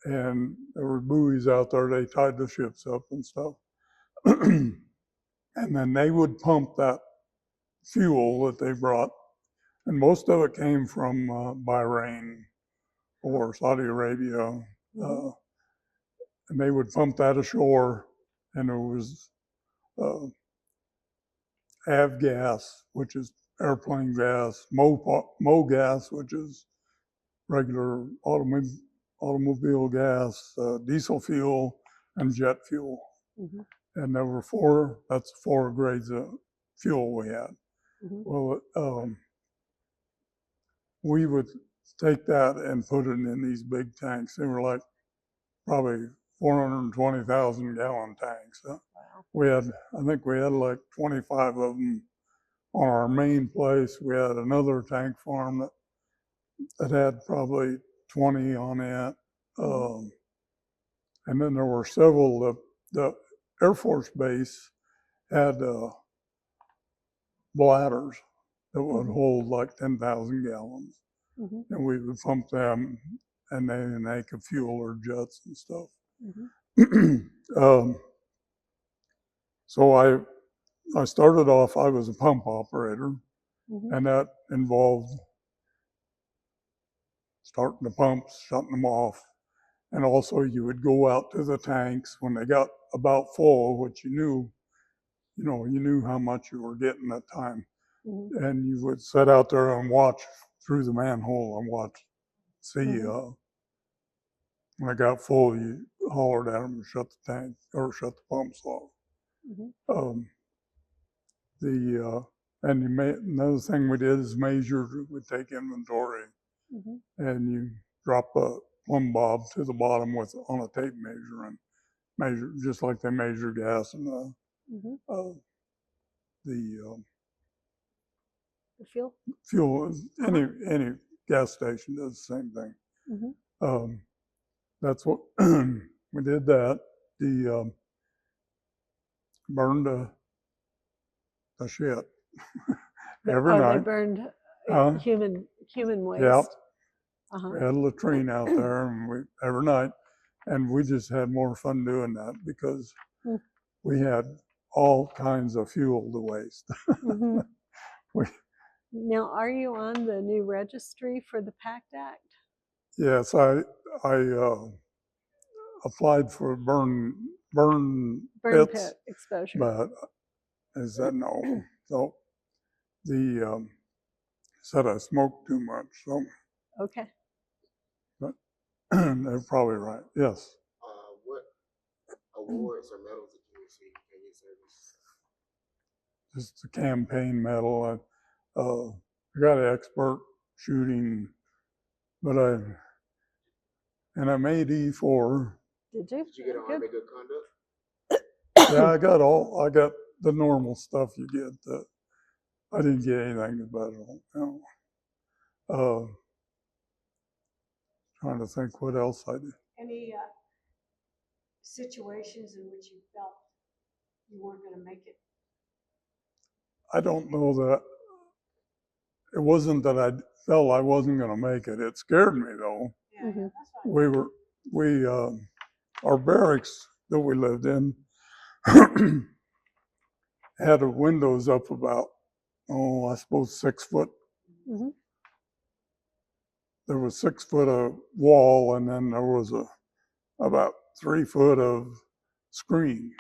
and there were buoys out there. They tied the ships up and stuff. And then they would pump that fuel that they brought, and most of it came from Bahrain or Saudi Arabia. And they would pump that ashore, and there was avgas, which is airplane gas, MO gas, which is regular automobile gas, diesel fuel, and jet fuel. And there were that's 4 grades of fuel we had. Well, we would take that and put it in these big tanks. They were like probably 420,000 gallon tanks. Wow. I think we had like 25 of them on our main place. We had another tank farm that had probably 20 on it. And then there were several, the Air Force Base had bladders that would hold like 10,000 gallons. And we would pump them, and then they could fuel our jets and stuff. So I started off, I was a pump operator, and that involved starting the pumps, shutting them off. And also you would go out to the tanks when they got about full, which you knew how much you were getting at time. And you would sit out there and watch through the manhole and see when it got full, you hollered at them and shut the tank or shut the pumps off. Another thing we did is we'd take inventory, and you drop a plumb bob to the bottom on a tape measure and measure, just like they measure gas in the fuel. Any gas station does the same thing. That's what we did. That burned the shit every night. They burned human waste. Yeah. We had a latrine out there, and every night, and we just had more fun doing that because we had all kinds of fuel to waste. Now, are you on the new registry for the PACT Act? Yes, I applied for burn pit exposure, but is that no? So said I smoked too much. So okay. But they're probably right. Yes. What awards or medals did you receive in your service? Just a campaign medal. I got an expert shooting, but I made E4. Did you? Did you get an Army Good Conduct? Yeah, I got the normal stuff you get. I didn't get anything special. Trying to think what else I did. Any situations in which you felt you weren't going to make it? I don't know that. It wasn't that I felt I wasn't going to make it. It scared me though. Yeah, that's right. Our barracks that we lived in had the windows up about, I suppose 6 foot. There was 6 foot of wall, and then there was about 3 foot of screen.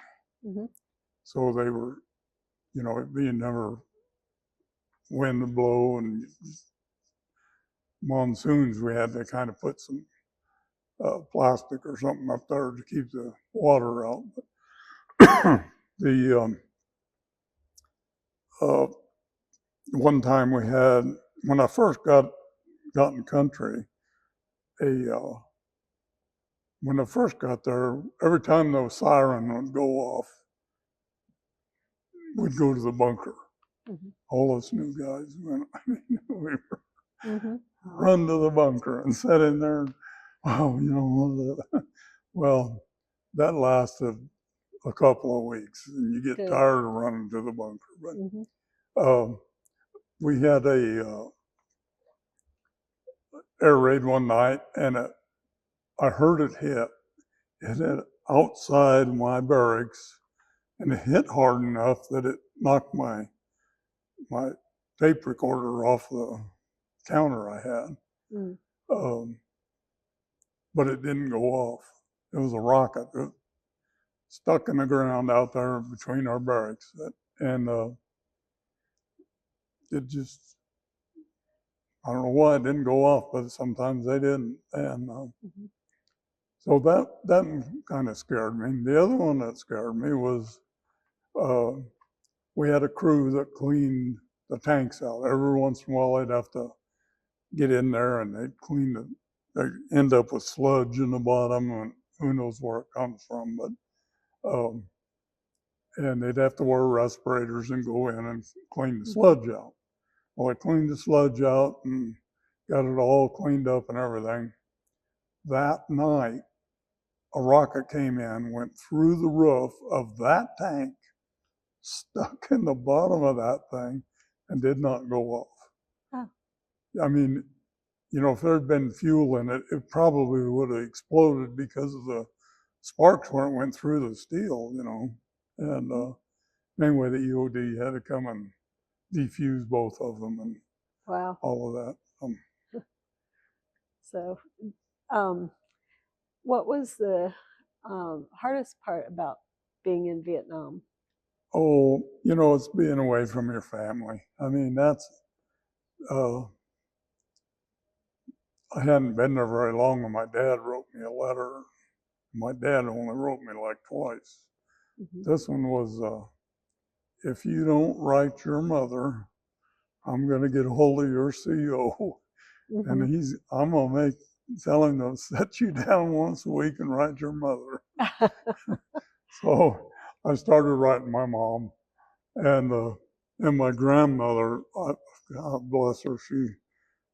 So they were, it being never wind to blow and monsoons, we had to kind of put some plastic or something up there to keep the water out. But one time we had, when I first got in country, when I first got there, every time the siren would go off, we'd go to the bunker. All us new guys, we run to the bunker and sit in there. Well, that lasted a couple of weeks, and you get tired of running to the bunker. But we had a air raid one night, and I heard it hit. It hit outside my barracks, and it hit hard enough that it knocked my tape recorder off the counter I had. Mm. But it didn't go off. It was a rocket. It stuck in the ground out there between our barracks. And it just, I don't know why it didn't go off, but sometimes they didn't. And so that kind of scared me. The other one that scared me was we had a crew that cleaned the tanks out. Every once in a while, they'd have to get in there and they'd clean it. They'd end up with sludge in the bottom, and who knows where it comes from. But and they'd have to wear respirators and go in and clean the sludge out. Well, I cleaned the sludge out and got it all cleaned up and everything. That night, a rocket came in, went through the roof of that tank, stuck in the bottom of that thing, and did not go off. Oh. I mean, if there had been fuel in it, it probably would have exploded because of the sparks where it went through the steel, And anyway, the EOD had to come and defuse both of them and Wow. all of that. So, what was the hardest part about being in Vietnam? Oh, it's being away from your family. I mean, that's, I hadn't been there very long when my dad wrote me a letter. My dad only wrote me like twice. Mm-hmm. This one was, if you don't write your mother, I'm going to get a hold of your CO. Mm-hmm. And I'm going to tell him to set you down once a week and write your mother. So I started writing my mom, and my grandmother, God bless her,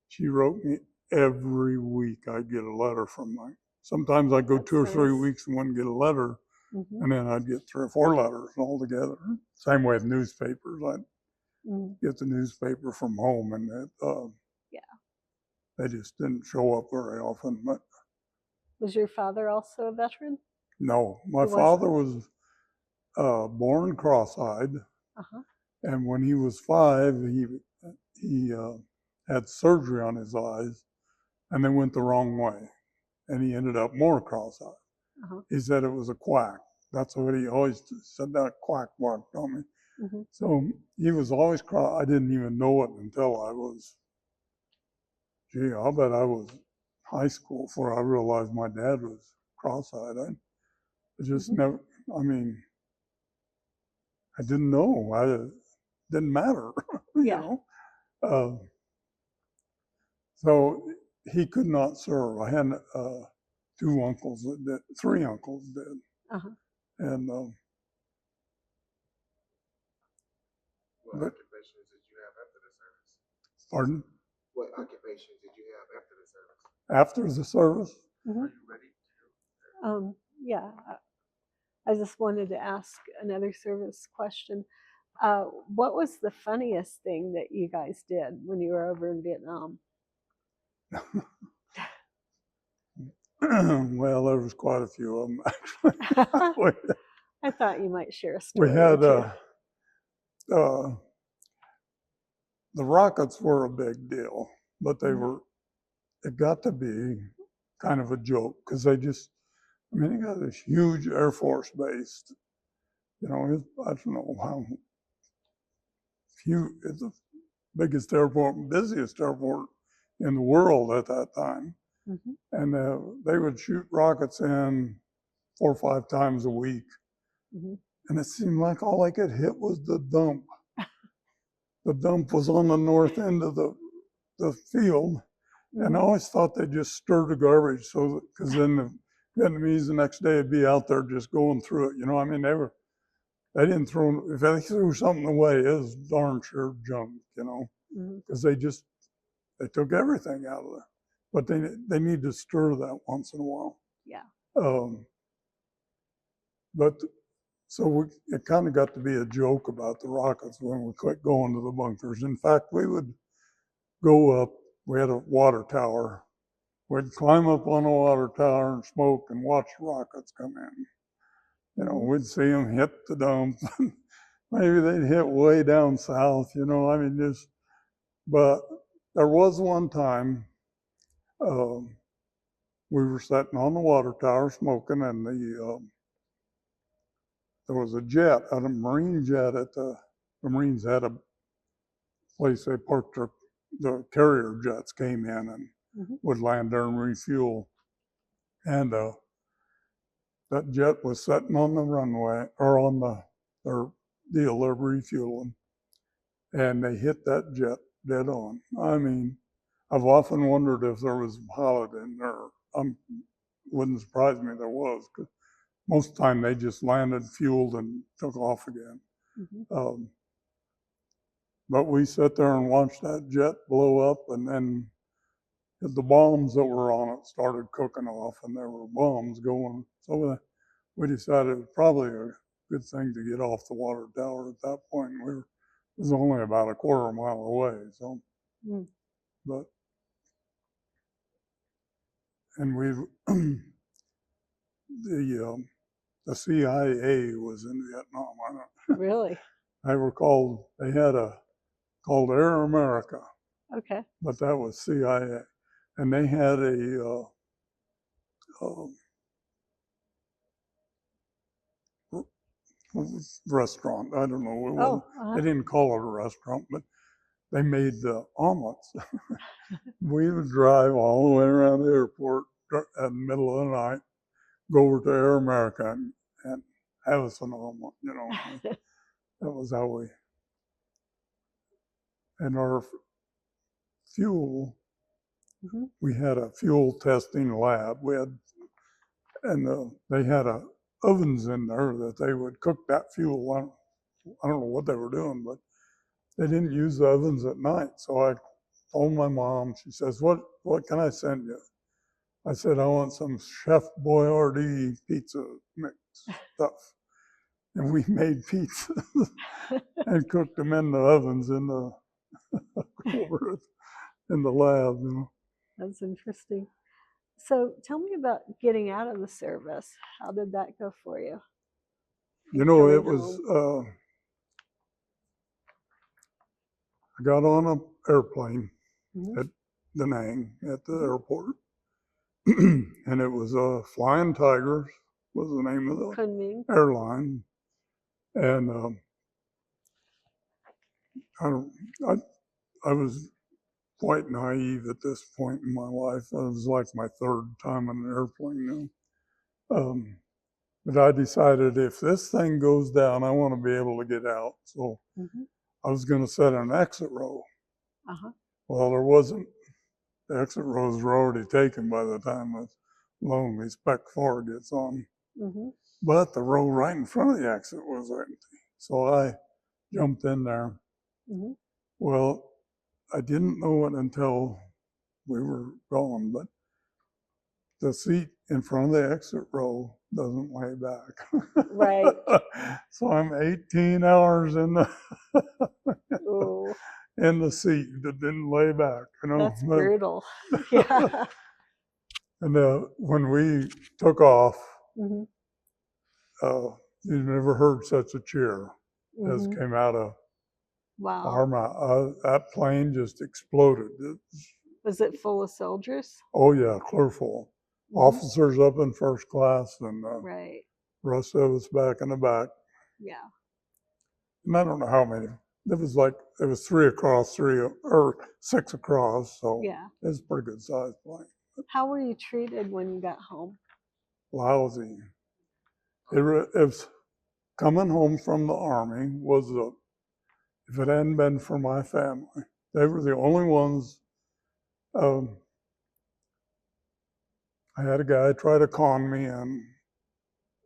she wrote me every week. I'd get a letter from my. Sometimes I'd go That's 2 or 3 nice. weeks and wouldn't get a letter, and then I'd get 3 or 4 letters all together. Same way with newspapers. I'd get the newspaper from home, and they just didn't show up very often. But Was your father also a veteran? no, my He father was born cross-eyed, and when he was 5, he had surgery on his eyes, and they went the wrong way, and he ended up more cross-eyed. He said it was a quack. That's what he always said, that quack barked on me. So he was always cross. I didn't even know it until I was, I'll bet I was high school before I realized my dad was cross-eyed. I just never, I mean, I didn't know. It didn't matter, you know. So he could not serve. I had 2 uncles that did, 3 uncles did. And what occupations did you have after the service? Pardon? What occupations did you have after the service? After the service? Are you ready to? Yeah, I just wanted to ask another service question. What was the funniest thing that you guys did when you were over in Vietnam? Well, there was quite a few of them, actually. I thought you might share a story. We had, or two. The rockets were a big deal, but it got to be kind of a joke because they got this huge Air Force base. I don't know how few, it's the biggest airport, busiest airport in the world at that time. And they would shoot rockets in 4 or 5 times a week. And it seemed like all they could hit was the dump. The dump was on the north end of the field. And I always thought they just stirred the garbage because then the Vietnamese the next day would be out there just going through it. They didn't throw, if they threw something away, it was darn sure junk, because they took everything out of there. But they need to stir that once in a while. Yeah. But so it kind of got to be a joke about the rockets when we quit going to the bunkers. In fact, we would go up, we had a water tower we'd climb up on a water tower and smoke and watch rockets come in. You know, we'd see them hit the dump. Maybe they'd hit way down south, you know, I mean, just, but there was one time we were sitting on the water tower smoking, and there was a jet, a Marine jet at the Marines had a place they parked the carrier jets came in and would land there and refuel. And that jet was sitting on the runway, or on their deal, they're refueling. And they hit that jet dead on. I mean, I've often wondered if there was a pilot in there. Wouldn't surprise me if there was, because most of the time they just landed, fueled, and took off again. But we sat there and watched that jet blow up, and then the bombs that were on it started cooking off, and there were bombs going. So we decided it was probably a good thing to get off the water tower at that point. It was only about a quarter mile away. So, but, and the CIA was in Vietnam. Really? They were called Air America. Okay. But that was CIA. And they had a restaurant. I don't know. They didn't call it a restaurant, but they made the omelets. We would drive all the way around the airport in the middle of the night, go over to Air America and have us an omelet, you know. That was how we, and our fuel, we had a fuel testing lab. They had ovens in there that they would cook that fuel. I don't know what they were doing, but they didn't use the ovens at night. So I told my mom, she says, what can I send you? I said, I want some Chef Boyardee pizza mix stuff. And we made pizza and cooked them in the ovens in the lab, you know. That's interesting. So tell me about getting out of the service. How did that go for you? You know, it was, I got on an airplane at Da Nang at the airport, and it was Flying Tigers was the name of the airline. And I was quite naive at this point in my life. It was like my third time on an airplane now. But I decided if this thing goes down, I want to be able to get out. So I was going to set an exit row. Well, there wasn't. The exit rows were already taken by the time the lonely Spec 4 gets on. But the row right in front of the exit was empty. So I jumped in there. Well, I didn't know it until we were gone, but the seat in front of the exit row doesn't lay back. Right. So I'm 18 hours in the in the seat that didn't lay back. You know, that's brutal. Yeah. And when we took off, you never heard such a cheer as came out of our mouth. That plane just exploded. Was it full of soldiers? Oh yeah, clear full. Officers up in first class, and right. Rest of us back in the back. Yeah. And I don't know how many. It was 3 across, or 6 across. So yeah, it was a pretty good sized plane. How were you treated when you got home? Lousy. It was coming home from the Army was if it hadn't been for my family, they were the only ones. I had a guy try to con me in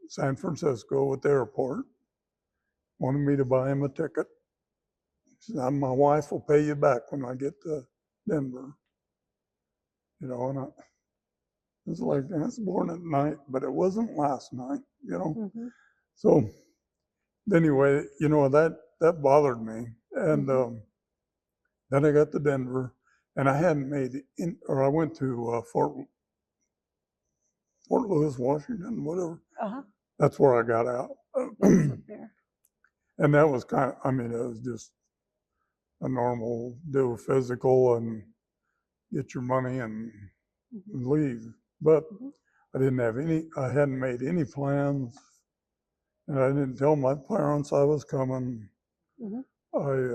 San Francisco at the airport, wanted me to buy him a ticket. He said, my wife will pay you back when I get to Denver. You know, and it was like, I was born at night, but it wasn't last night, you know. So anyway, you know, that bothered me. And then I got to Denver, and I hadn't made it or I went to Fort Lewis, Washington, whatever. That's where I got out. That's up there. And that was kind of, I mean, it was just a normal do a physical and get your money and leave. But I hadn't made any plans, and I didn't tell my parents I was coming. I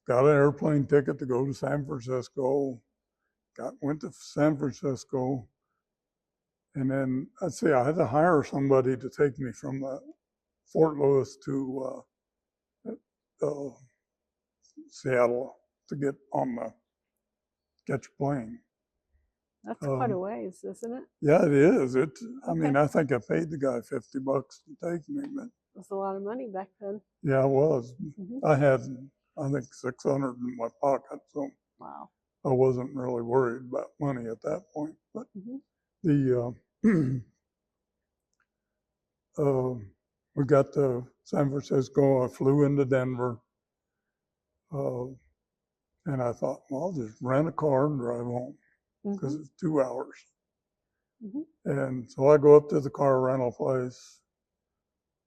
got an airplane ticket to go to San Francisco, went to San Francisco, and then I had to hire somebody to take me from Fort Lewis to Seattle to get catch a plane. That's quite a ways, isn't it? Yeah, it is. I mean, I think I paid the guy $50 to take me, but That's a lot of money back then. yeah, it was. I had, I think, $600 in my pocket, so wow. I wasn't really worried about money at that point. But we got to San Francisco. I flew into Denver, and I thought, well, I'll just rent a car and drive home because it's 2 hours. And so I go up to the car rental place.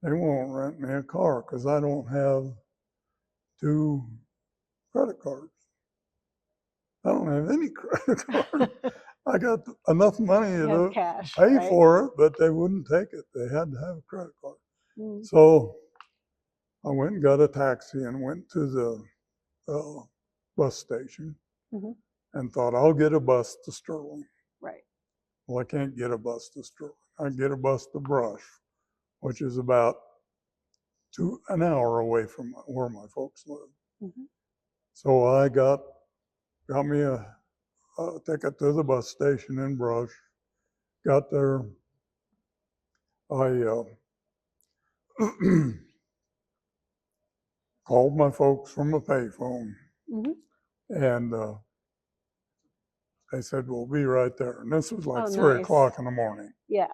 They won't rent me a car because I don't have 2 credit cards. I don't have any credit cards. I got enough money to cash, pay right? for it, but they wouldn't take it. They had to have a credit card. So I went and got a taxi and went to the bus station and thought, I'll get a bus to Sterling. Right. Well, I can't get a bus to Sterling. I get a bus to Brush, which is about an hour away from where my folks live. So I got me a ticket to the bus station in Brush. Got there. I called my folks from a payphone, and they said, we'll be right there. And this was like 3 o'clock in the morning. Yeah.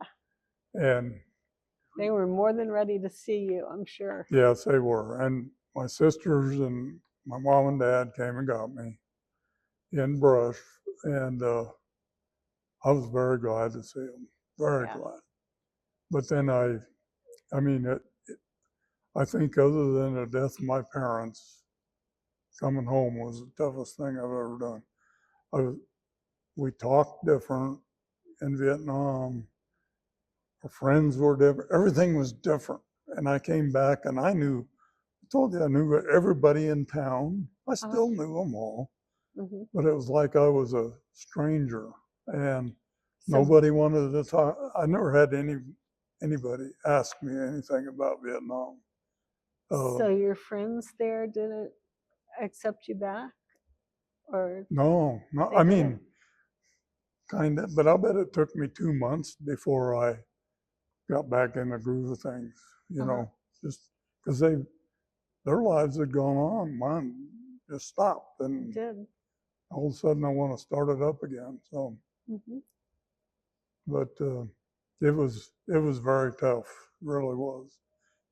And they were more than ready to see you, I'm sure. Yes, they were. And my sisters and my mom and dad came and got me in Brush. And I was very glad to see them. Very glad. But then I mean, I think other than the death of my parents, coming home was the toughest thing I've ever done. We talked different in Vietnam. Our friends were different. Everything was different. And I came back and I knew everybody in town. I still knew them all. But it was like I was a stranger. And nobody wanted to talk. I never had anybody ask me anything about Vietnam. So your friends there didn't accept you back? Or no, I mean, kind of, but I'll bet it took me 2 months before I got back in the groove of things, just because their lives had gone on. Mine just stopped, and all of a sudden I want to start it up again. So, but it was very tough, it really was,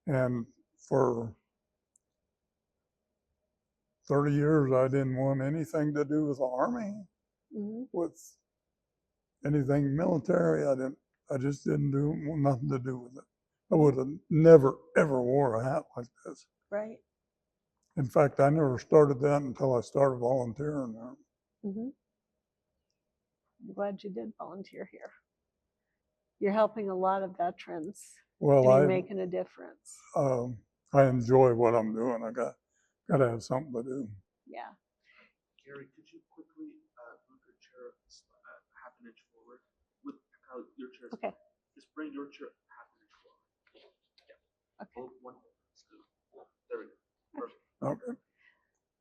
and for 30 years I didn't want anything to do with the Army, with anything military. I just didn't want nothing to do with it. I would have never, ever wore a hat like this. Right. In fact, I never started that until I started volunteering there. I'm glad you did volunteer here. You're helping a lot of veterans. Well, and you're making a difference. I enjoy what I'm doing. I got to have something to do. Yeah. Gary, could you quickly move your chair half an inch forward? With how your chair is fine. Just bring your chair half an inch forward. Yeah. Okay. One. There we go. Perfect. Okay.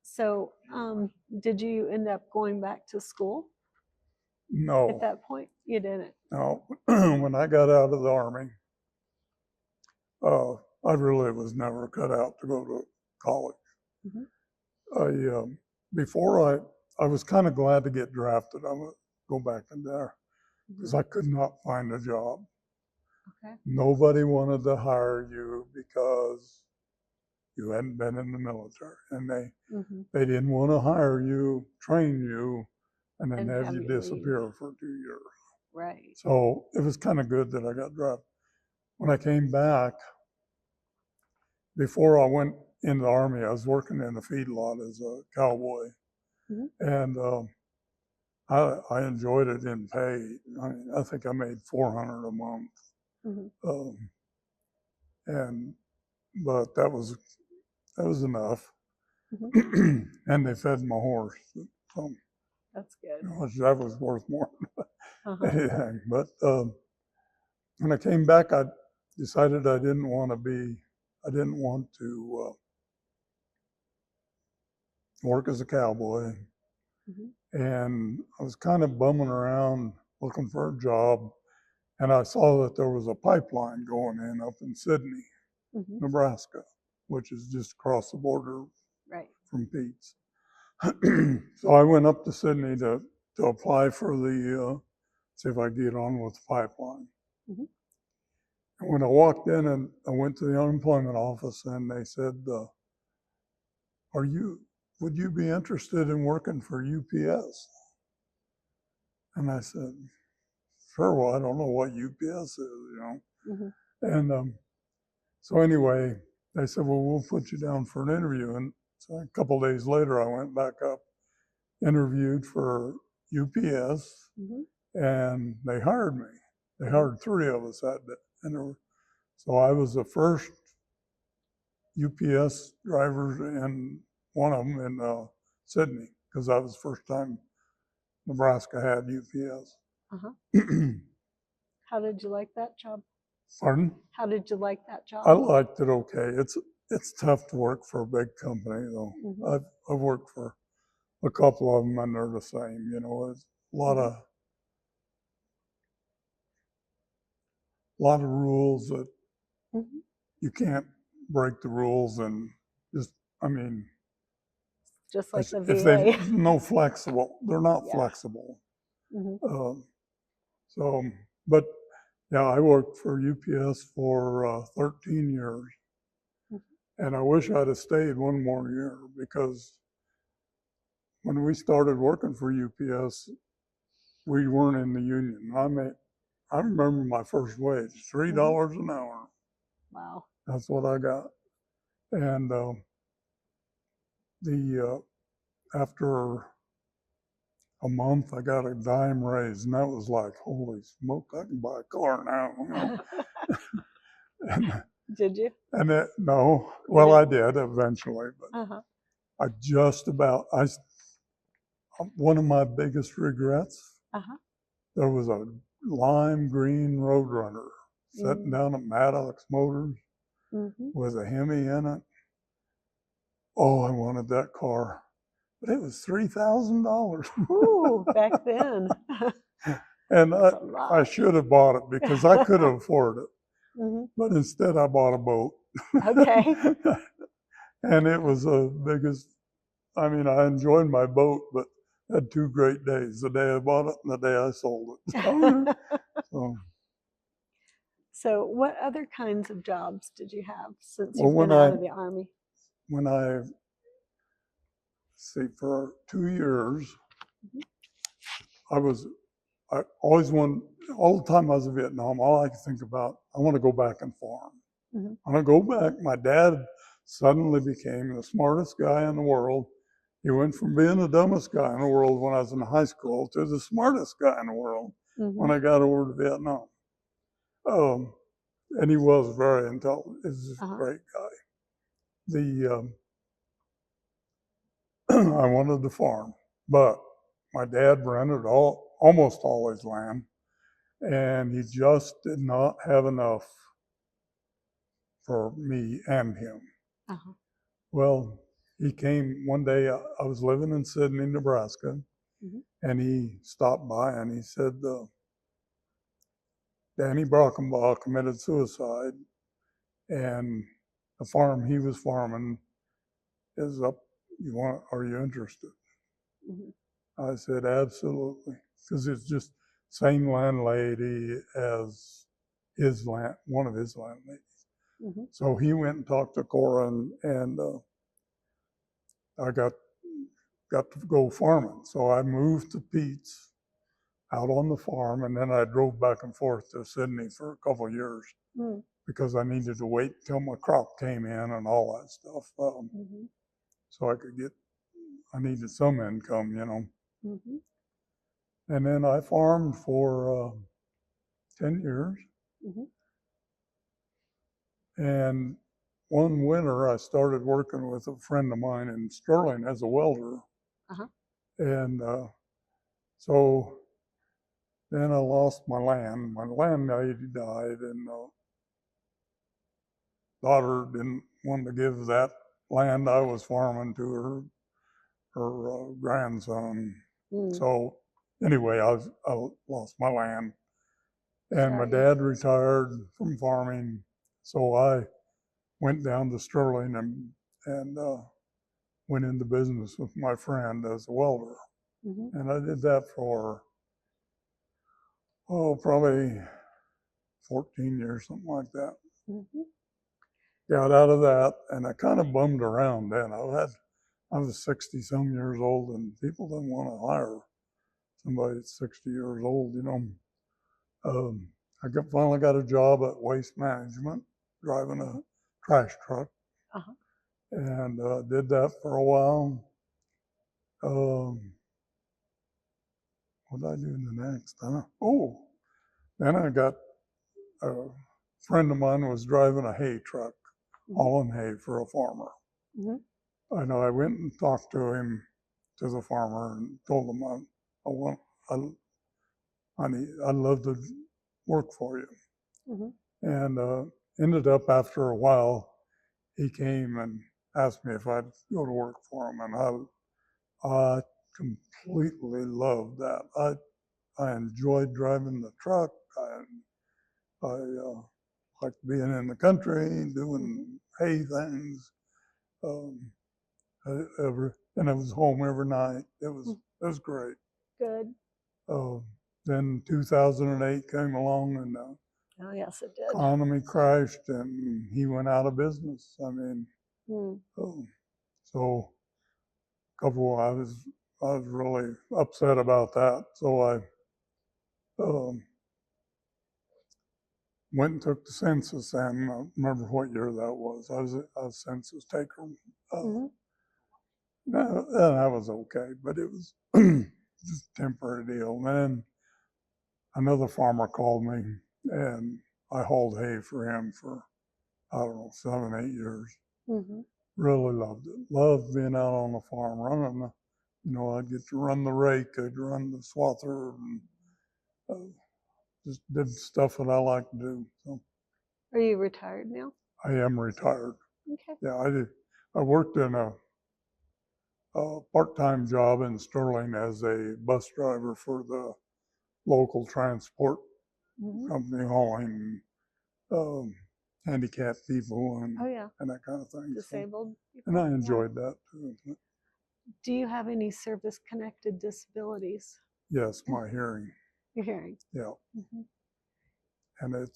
So, did you end up going back to school? No. At that point, you didn't. No. When I got out of the Army, I really was never cut out to go to college. I was kind of glad to get drafted. I would go back in there because I could not find a job. Nobody wanted to hire you because you hadn't been in the military, and Mm-hmm. they didn't want to hire you, train you, and then And have have you you leave. disappear for 2 years. Right. So it was kind of good that I got drafted. When I came back, before I went in the Army, I was working in a feedlot as a cowboy, Mhm. and I enjoyed it in pay. I think I made $400 a month, Mm-hmm. but that was enough, Mm-hmm. and they fed my horse, so That's good. that was worth more Uh-huh. than anything. But when I came back, I decided I didn't want to work as a cowboy. Mm-hmm. And I was kind of bumming around looking for a job, and I saw that there was a pipeline going in up in Sydney, Mm-hmm. Nebraska, which is just across the border Right. from Pete's. So I went up to Sydney to apply for see if I could get on with the pipeline. Mm-hmm. And when I walked in and I went to the unemployment office, and they said, would you be interested in working for UPS? And I said, sure, well, I don't know what UPS is, Mm-hmm. And so anyway, they said, well, we'll put you down for an interview. And so a couple of days later, I went back up, interviewed for UPS, Mm-hmm. and they hired me. They hired 3 of us that day. So I was the first UPS driver, and one of them in Sydney, because that was the first time Nebraska had UPS. Uh-huh. How did you like that job? Pardon? How did you like that job? I liked it okay. It's tough to work for a big company, though. Mm-hmm. I've worked for a couple of them, and they're the same. It's a lot of rules that Mm-hmm. you can't break the rules, and just Just like the if they VA. no flexible, they're not Yeah. flexible. Mm-hmm. So, but yeah, I worked for UPS for 13 years, and I wish I'd have stayed one more year, because when we started working for UPS, we weren't in the union. I remember my first wage, $3 an hour. Wow. That's what I got. And after a month, I got a dime raise, and that was like, holy smoke, I can buy a car now. And, Did you? no, well, I did eventually, but Uh-huh. one of my biggest regrets, Uh-huh. there was a lime green Roadrunner sitting down at Maddox Motors with a Hemi in it. Oh, I wanted that car, but it was $3,000. Ooh, back then. And That's a I lot. should have bought it, because I could have afforded it, Mm-hmm. but instead I bought a boat. Okay. And it was the biggest. I enjoyed my boat, but had 2 great days: the day I bought it and the day I sold it. So what other kinds of jobs did you have since Well, you've been out of the Army? when I for 2 years, I always wanted, all the time I was in Vietnam, all I could think about, I want to go back and farm. I want to go back. My dad suddenly became the smartest guy in the world. He went from being the dumbest guy in the world when I was in high school to the smartest guy in the world when I got over to Vietnam. And he was very intelligent. He was a great guy. I wanted to farm, but my dad rented almost all his land, and he just did not have enough for me and him. Well, he came one day. I was living in Sydney, Nebraska, and he stopped by and he said, Danny Brockenbaugh committed suicide, and the farm he was farming is up. Are you interested? I said, absolutely, because it's just same landlady as one of his landladies. Mhm. So he went and talked to Cora, and I got to go farming. So I moved to Pete's out on the farm, and then I drove back and forth to Sydney for a couple of years Mm. because I needed to wait till my crop came in and all that stuff, Mhm. so I needed some income, you know. Mhm. And then I farmed for 10 years. Mhm. And one winter, I started working with a friend of mine in Sterling as a welder. Uh-huh. And so then I lost my land. My landlady died, and daughter didn't want to give that land I was farming to her grandson. Mm. So anyway, I lost my land, and my Sorry. dad retired from farming. So I went down to Sterling and went into business with my friend as a welder. Mhm. And I did that for, probably 14 years, something like that. Mhm. Got out of that, and I kind of bummed around then. I was 60 some years old, and people didn't want to hire somebody that's 60 years old, you know. Finally got a job at Waste Management, driving a trash truck, Uh-huh. and did that for a while. What did I do next? Then I got a friend of mine was driving a hay truck, hauling hay for a farmer. Mhm. I know I went and talked to him, to the farmer, and told him I'd love to work for you. Mhm. And ended up after a while, he came and asked me if I'd go to work for him, and I completely loved that. I enjoyed driving the truck. I liked being in the country, doing hay things. Um, and I was home every night. It was great. Good. Then 2008 came along, and the Oh, yes, it did. economy crashed, and he went out of business. I mean, Mm. so I was really upset about that. So I went and took the census, and I remember what year that was. I was a census taker. Mhm. That was okay, but it was just a temporary deal. And then another farmer called me, and I hauled hay for him for, I don't know, 7, 8 years. Mhm. Really loved it. Loved being out on the farm, running I'd get to run the rake, I'd run the swather, and just did stuff that I like to do. So Are you retired now? I am retired. Okay. Yeah, I did. I worked in a part-time job in Sterling as a bus driver for the local transport Mhm. company, hauling handicapped people and Oh, yeah. and that kind of thing. Disabled people. And I Yeah. enjoyed that too. Do you have any service-connected disabilities? Yes, my hearing. Your hearing. Yeah, Mhm. and I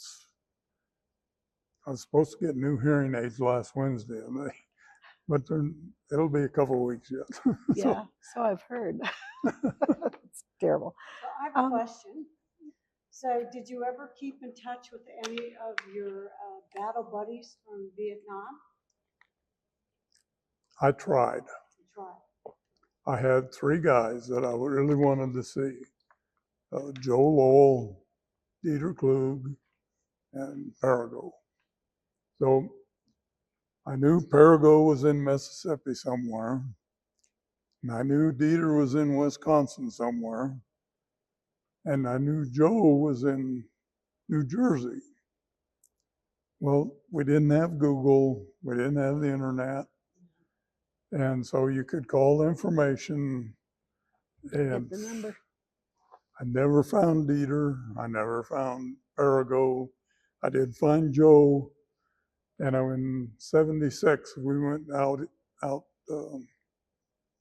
was supposed to get new hearing aids last Wednesday, but it'll be a couple of weeks yet. Yeah, so I've heard. It's terrible. So I have a question. So did you ever keep in touch with any of your battle buddies from Vietnam? I tried. You tried. I had 3 guys that I really wanted to see: Joe Lowell, Dieter Klug, and Perigo. So I knew Perigo was in Mississippi somewhere, and I knew Dieter was in Wisconsin somewhere, and I knew Joe was in New Jersey. Well, we didn't have Google, we didn't have the internet, and so you could call the information, Get and the number. I never found Dieter, I never found Perigo. I did find Joe, and in '76 we went out to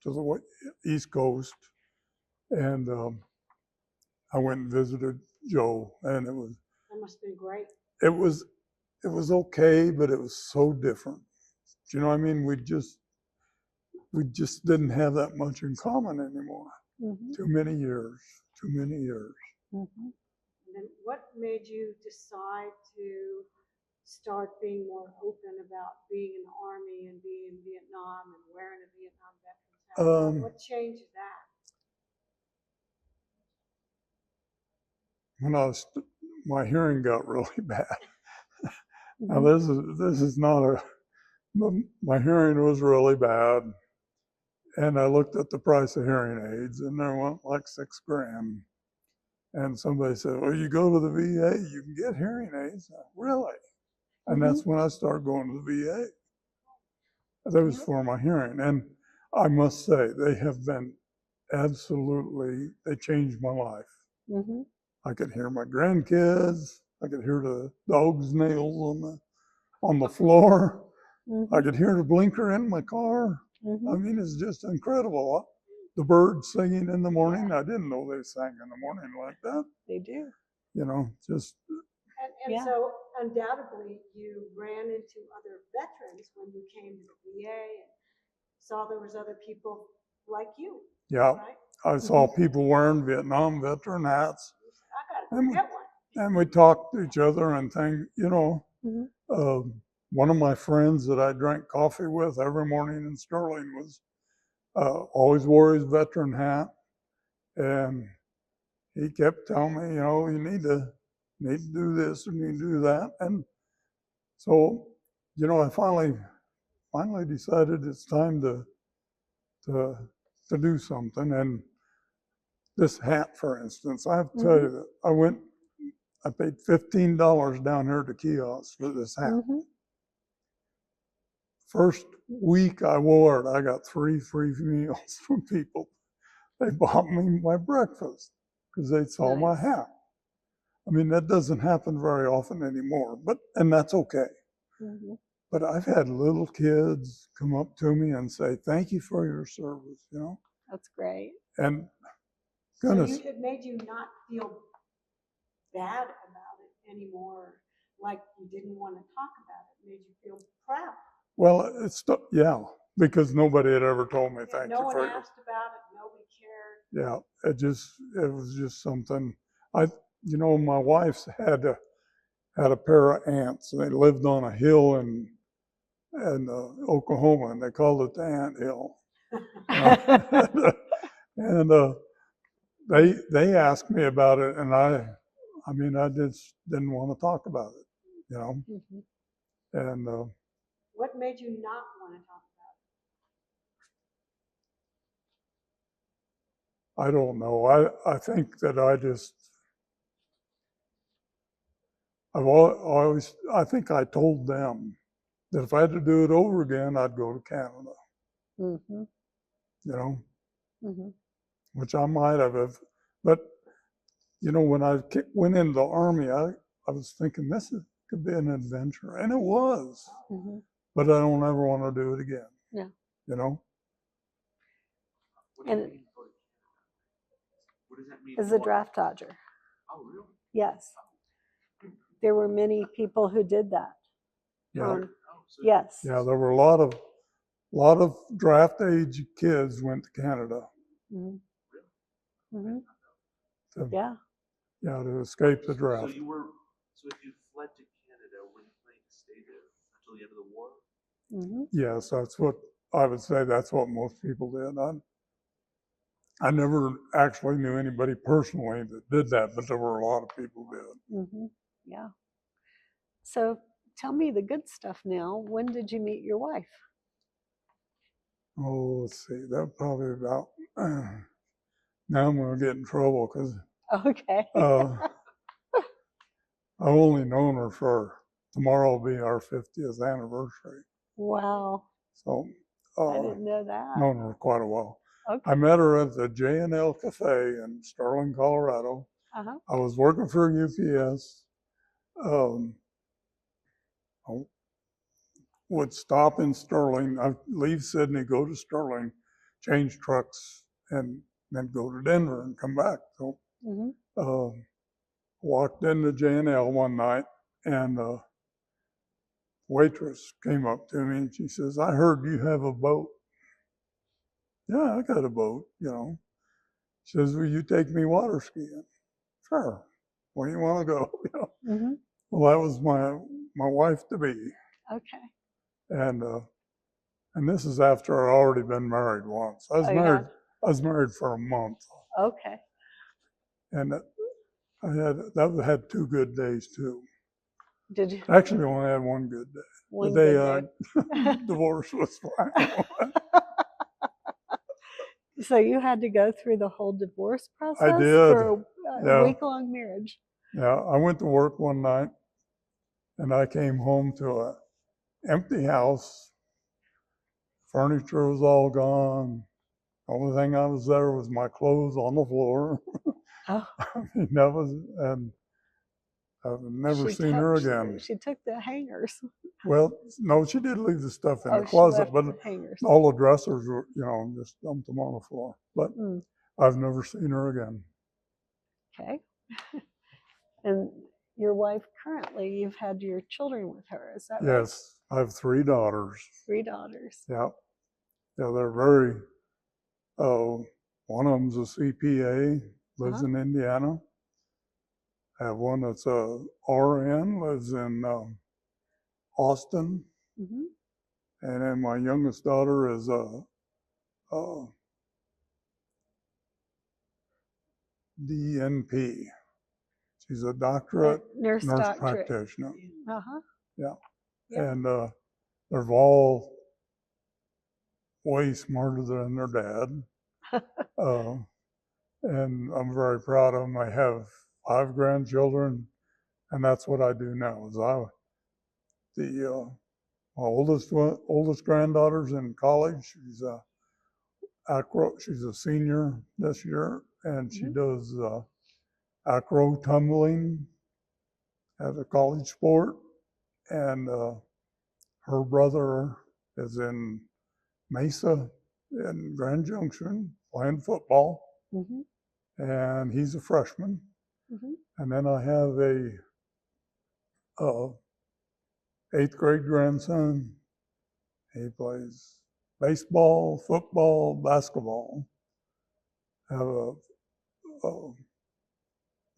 the East Coast, and I went and visited Joe, and That must have been great. it was it was okay, but it was so different. Do you know what I mean? We just didn't have that much in common anymore. Mm-hmm. Too many years. Mm-hmm. And then what made you decide to start being more open about being in the Army and being in Vietnam and wearing a Vietnam veteran's hat? What changed that? When my hearing got really bad. Now Mm-hmm. this is not my hearing was really bad, and I looked at the price of hearing aids, and they went like $6,000. And somebody said, "Well, you go to the VA, you can get hearing aids." Really? And that's when I started going to the VA. That was for my hearing, and I must say they have been they changed my life. Mm-hmm. I could hear my grandkids. I could hear the dog's nails on the floor. Mm-hmm. I could hear the blinker in my car. Mm-hmm. I mean, it's just incredible. The birds singing in the morning. I didn't know they sang in the morning like that. They do. You know, just. And so undoubtedly you ran into other veterans when you came to the VA and saw there was other people like you. Yeah, right? I saw people wearing Vietnam veteran hats. I gotta get one. And we talked to each other and things, you know. Mm-hmm. One of my friends that I drank coffee with every morning in Sterling was always wore his veteran hat, and he kept telling me, you know, you need to do this and you need to do that. And so, you know, I finally decided it's time to do something. And this hat, for instance, I have to tell you that I paid $15 down here at the kiosk for this hat. Mm-hmm. First week I wore it, I got 3 free meals from people. They bought me my breakfast because they saw my hat. I mean, that doesn't happen very often anymore, and that's okay. Mm-hmm. But I've had little kids come up to me and say, "Thank you for your service," you know? That's great. And So goodness. it made you not feel bad about it anymore, like you didn't want to talk about it. It made you feel proud. Well, because nobody had ever told me thank you for No one your. asked about it. Nobody cared. Yeah, it was just something. My wife's had a pair of aunts, and they lived on a hill in Oklahoma, and they called it the Ant Hill. And they asked me about it, and I just didn't want to talk about it, you know. Mm-hmm. And what made you not want to talk about it? I don't know. I think that I think I told them that if I had to do it over again, I'd go to Canada. Mm-hmm. You know, Mm-hmm. which I might have, but you know, when I went into the Army, I was thinking could be an adventure, and it was. Mm-hmm. But I don't ever want to do it again. Yeah. You know. What do you mean? What does that mean? As a draft dodger. Oh, really? Yes. There were many people who did that. Yeah. Yes. Yeah, there were a lot of draft age kids went to Canada. Mm-hmm. Mm-hmm. Yeah, to escape the draft. So if you fled to Canada, were you planning to stay there until the end of the war? Mm-hmm. Yes, that's what I would say. That's what most people did. I never actually knew anybody personally that did that, but there were a lot of people who did. Mm-hmm. Yeah. So tell me the good stuff now. When did you meet your wife? Oh, let's see. That probably about. Now I'm going to get in trouble because Okay. I've only known her for tomorrow will be our 50th anniversary. Wow. So I didn't know that. Known her quite a while. Okay. I met her at the J&L Cafe in Sterling, Colorado. Uh-huh. I was working for UPS. I would stop in Sterling. I'd leave Sydney, go to Sterling, change trucks, and then go to Denver and come back. So Mm-hmm. walked into J&L one night, and waitress came up to me and she says, "I heard you have a boat." "Yeah, I got a boat, you know." She says, "Will you take me water skiing?" "Sure. Where do you want to go?" You know? Mm-hmm. Well, that was my wife to be, Okay. and this is after I'd already been married once. I was Oh, you married. had? I was married for a month, Okay. and I had 2 good days too. Did you? Actually, I only had 1 good day. One The day good day. divorce was final. So you had to go through the whole divorce process I did. for a Yeah. week-long marriage. Yeah, I went to work one night, and I came home to an empty house. Furniture was all gone. Only thing I was there was my clothes on the floor. Oh. I mean, that was, and I've never seen her again. She took the hangers. Well, no, she did leave the stuff in the She closet, left but the hangers. all the dressers were, just dumped them on the floor. But Mm. I've never seen her again. Okay. And your wife currently, you've had your children with her, is that right? Yes, I have 3 daughters. 3 daughters. Yeah. Yeah, they're very, one of them's a CPA, lives in Indiana. I have one that's a RN, lives in Austin. Mm-hmm. And then my youngest daughter is a DNP. She's a doctorate Nurse doctorate. practitioner. Uh-huh. Yeah. Yeah. And they're all way smarter than their dad. And I'm very proud of them. I have 5 grandchildren, and that's what I do now. My oldest granddaughter's in college. She's a senior this year, and she does acro tumbling as a college sport. And her brother is in Mesa in Grand Junction playing football, Mm-hmm. and he's a freshman. Mm-hmm. And then I have a 8th grade grandson. He plays baseball, football, basketball. I have a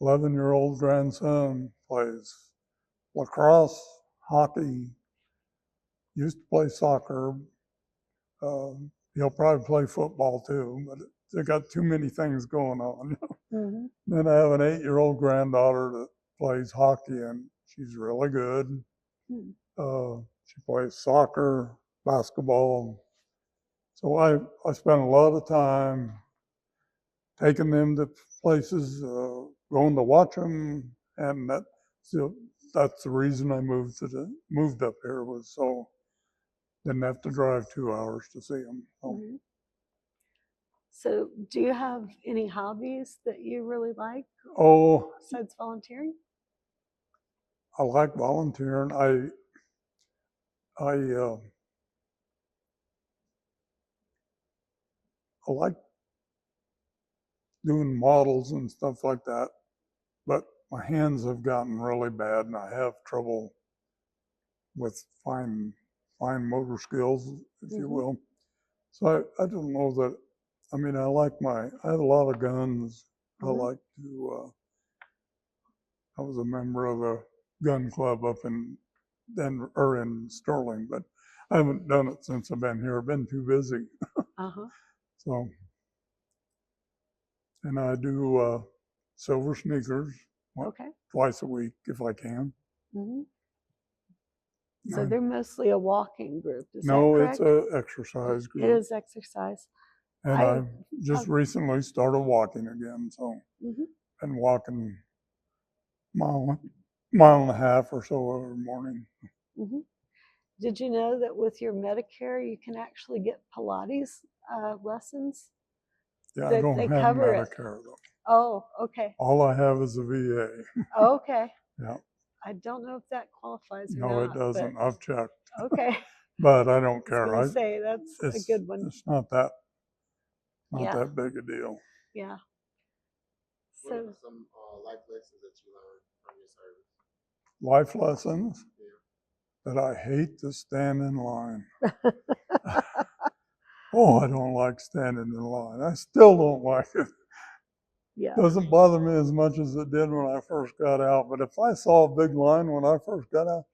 11-year-old grandson, plays lacrosse, hockey, used to play soccer. He'll probably play football too, but they got too many things going on. Mm-hmm. Then I have an 8-year-old granddaughter that plays hockey, and she's really good. She plays soccer, basketball. So I spend a lot of time taking them to places, going to watch them, and that's the reason I moved up here, was so didn't have to drive 2 hours to see them. So. Mm-hmm. So do you have any hobbies that you really like besides volunteering? I like volunteering. I like doing models and stuff like that, but my hands have gotten really bad, and I have trouble with fine motor skills, if you will. So I don't know that. I mean, I have a lot of guns. I like to. I was a member of a gun club up in Denver or in Sterling, but I haven't done it since I've been here. I've been too busy. So, and I do silver sneakers twice a week if I can. Mm-hmm. So they're mostly a walking group, is that No, correct? it's an exercise group. It is exercise. And I just recently started walking again, so been walking mile and a half or so every morning. Mm-hmm. Did you know that with your Medicare, you can actually get Pilates lessons? Yeah, I don't have Medicare though. Oh, okay. All I have is a VA. Okay. Yeah. I don't know if that qualifies or No, not. it doesn't. I've checked. Okay. But I don't care. I was going to say, that's a good one. It's not that big a deal. Yeah. What are some life lessons that you learned from your service? Life lessons? that I hate to stand in line. Oh, I don't like standing in line. I still don't like it. Yeah. Doesn't bother me as much as it did when I first got out. But if I saw a big line when I first got out,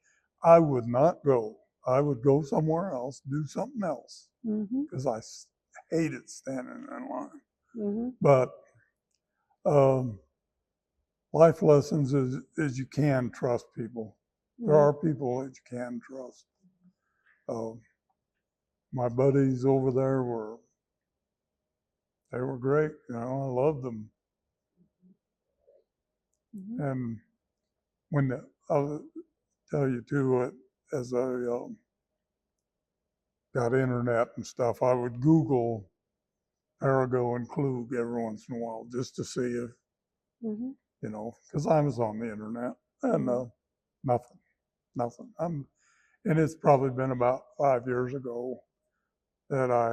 I would not go. I would go somewhere else, do something else, because I hated standing in line. But life lessons is you can trust people. There are people that you can trust. My buddies over there they were great. You know, I loved them. And I'll tell you too, as I got internet and stuff, I would Google Arago and Klug every once in a while just to see if, you know, because I was on the internet and nothing. And it's probably been about 5 years ago that I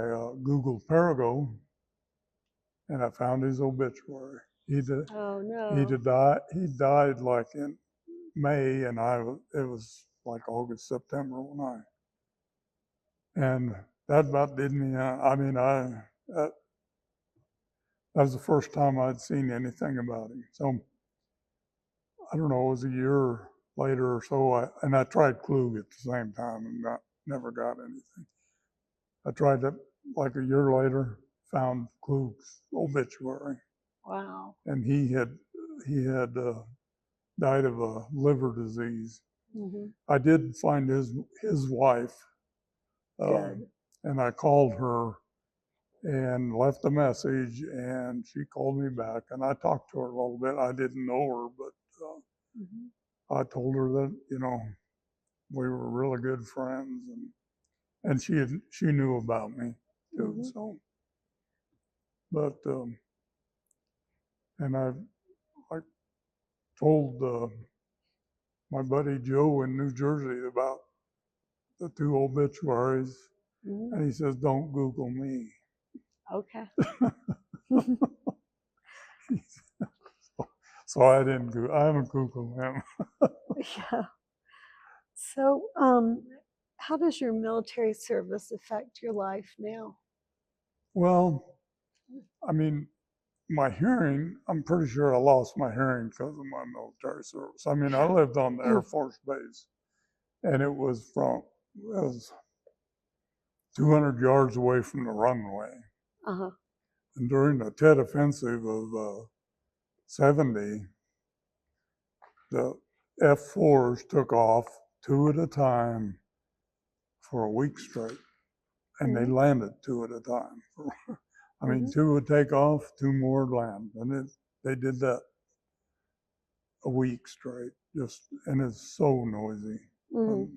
Googled Parago and I found his obituary. Oh no. He died like in May, and it was like August, September and that about did me. I mean, that was the first time I'd seen anything about him. So I don't know, it was a year later or so, I tried Klug at the same time and never got anything. I tried it like a year later, found Klug's obituary. Wow. And he had died of a liver disease. I did find his wife, and I called her and left a message, and she called me back, and I talked to her a little bit. I didn't know her, but I told her that, you know, we were really good friends, and she knew about me too. So, but and I told my buddy Joe in New Jersey about the 2 obituaries, and he says, "Don't Google me." Okay. So I haven't Googled him. Yeah. So, how does your military service affect your life now? Well, I mean, my hearing, I'm pretty sure I lost my hearing because of my military service. I mean, I lived on the Air Force Base, and it was 200 yards away from the runway. And during the Tet Offensive of 70, the F-4s took off 2 at a time for a week straight, and they landed 2 at a time. I mean, 2 would take off, 2 more would land, and they did that a week straight. And it's so noisy. Were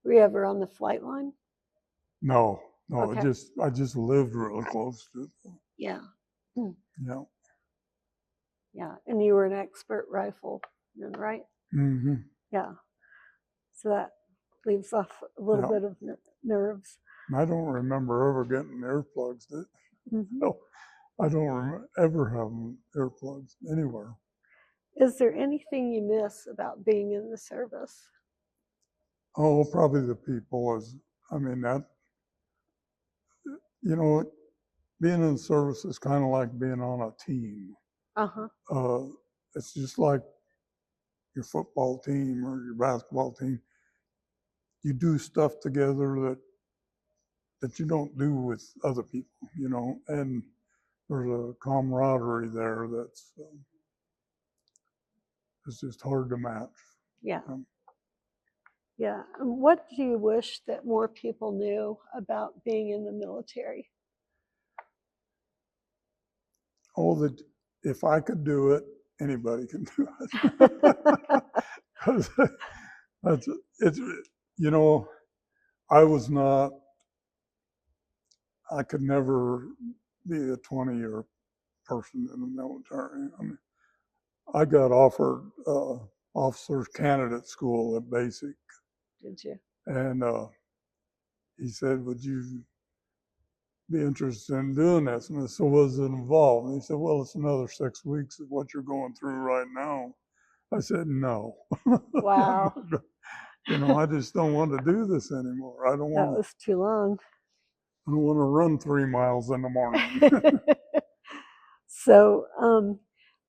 you ever on the flight line? No, Okay. I just lived really close to it. Yeah. Yeah. Yeah, and you were an expert rifleman, right? Yeah. So that leaves off a little bit of nerves. I don't remember ever getting earplugs. No, I don't ever have earplugs anywhere. Is there anything you miss about being in the service? Oh, probably the people. I mean, that, you know, being in the service is kind of like being on a team. It's just like your football team or your basketball team. You do stuff together that you don't do with other people, you know, and there's a camaraderie there that's it's just hard to match. Yeah. Yeah. And what do you wish that more people knew about being in the military? Oh, that if I could do it, anybody can do it. Because it's, you know, I could never be a 20-year person in the military. I mean, I got offered officers candidate school at basic. Did you? And he said, "Would you be interested in doing this?" And I said, "Was it involved?" And he said, "Well, it's another 6 weeks of what you're going through right now." I said, "No." Wow. You know, I just don't want to do this anymore. I don't That want. was too long. I don't want to run 3 miles in the morning. So,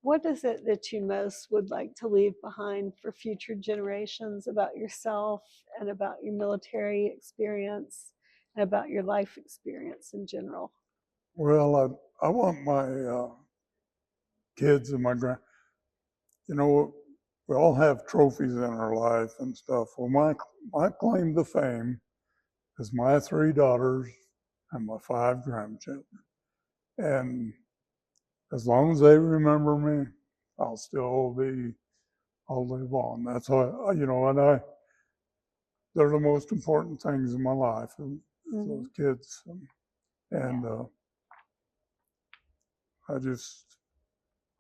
what is it that you most would like to leave behind for future generations about yourself and about your military experience and about your life experience in general? Well, I want my kids and my you know, we all have trophies in our life and stuff. Well, my claim to fame is my 3 daughters and my 5 grandchildren. And as long as they remember me, I'll live on. That's why, you know, they're the most important things in my life, those kids. And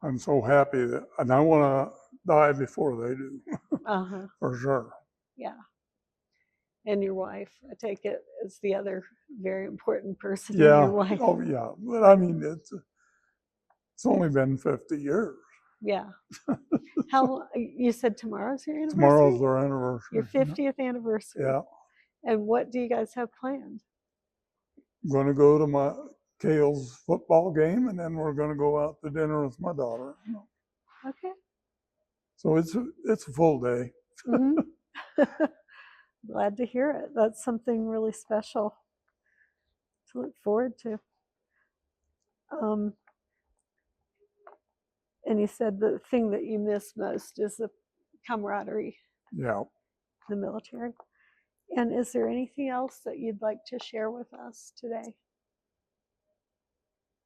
I'm so happy and I want to die before they do, for sure. Yeah. And your wife, I take it, is the other very important person in Yeah. your life. Oh, yeah. But I mean, it's only been 50 years. Yeah. You said tomorrow's your anniversary? Tomorrow's our anniversary. Your 50th anniversary. Yeah. And what do you guys have planned? I'm going to go to my Kale's football game, and then we're going to go out to dinner with my daughter. Okay. So it's a full day. Glad to hear it. That's something really special to look forward to. And you said the thing that you miss most is the camaraderie. Yeah. The military. And is there anything else that you'd like to share with us today?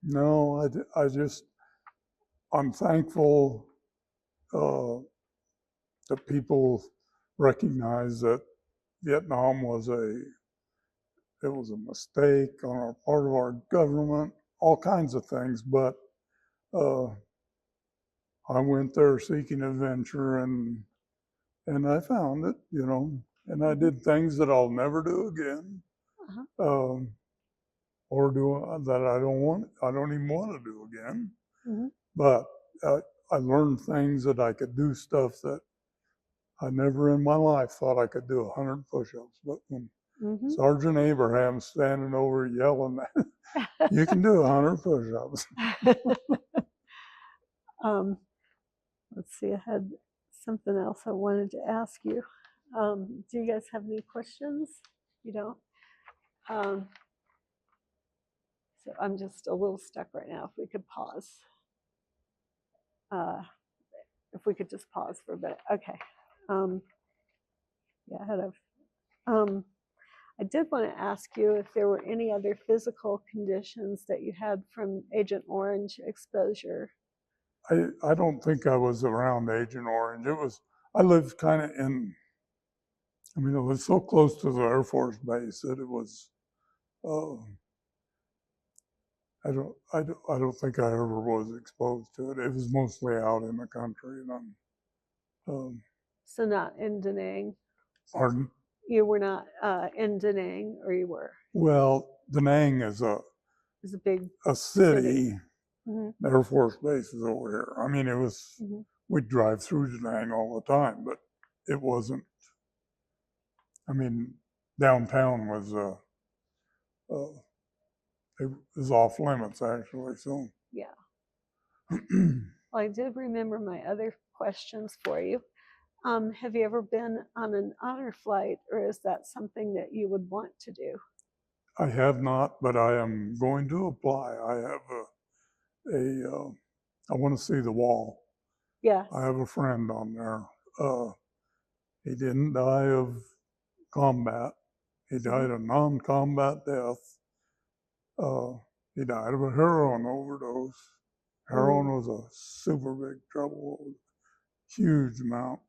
No, I'm thankful that people recognize that Vietnam was a mistake on our part of our government, all kinds of things. But I went there seeking adventure, and I found it, you know, and I did things that I'll never do again, or that I don't even want to do again. But I learned things that I could do, stuff that I never in my life thought I could do 100 push-ups. But when Sergeant Abraham's standing over yelling, you can do 100 push-ups. Let's see, I had something else I wanted to ask you. Do you guys have any questions? You don't? So I'm just a little stuck right now. If we could pause. If we could just pause for a bit. Okay. Yeah, I did want to ask you if there were any other physical conditions that you had from Agent Orange exposure. I don't think I was around Agent Orange. I lived kind of it was so close to the Air Force Base that it was, I don't think I ever was exposed to it. It was mostly out in the country. And so not in Da Nang? Pardon? You were not in Da Nang, or you were? Well, Da Nang is a city. The Air Force Base is over here. I mean, we'd drive through Da Nang all the time, but it wasn't, downtown was, it was off limits, actually, so. Yeah. Well, I did remember my other questions for you. Have you ever been on an honor flight, or is that something that you would want to do? I have not, but I am going to apply. I have I want to see the wall. Yes. I have a friend on there. He didn't die of combat. He died a non-combat death. He died of a heroin overdose. Heroin was a super big trouble, huge amount.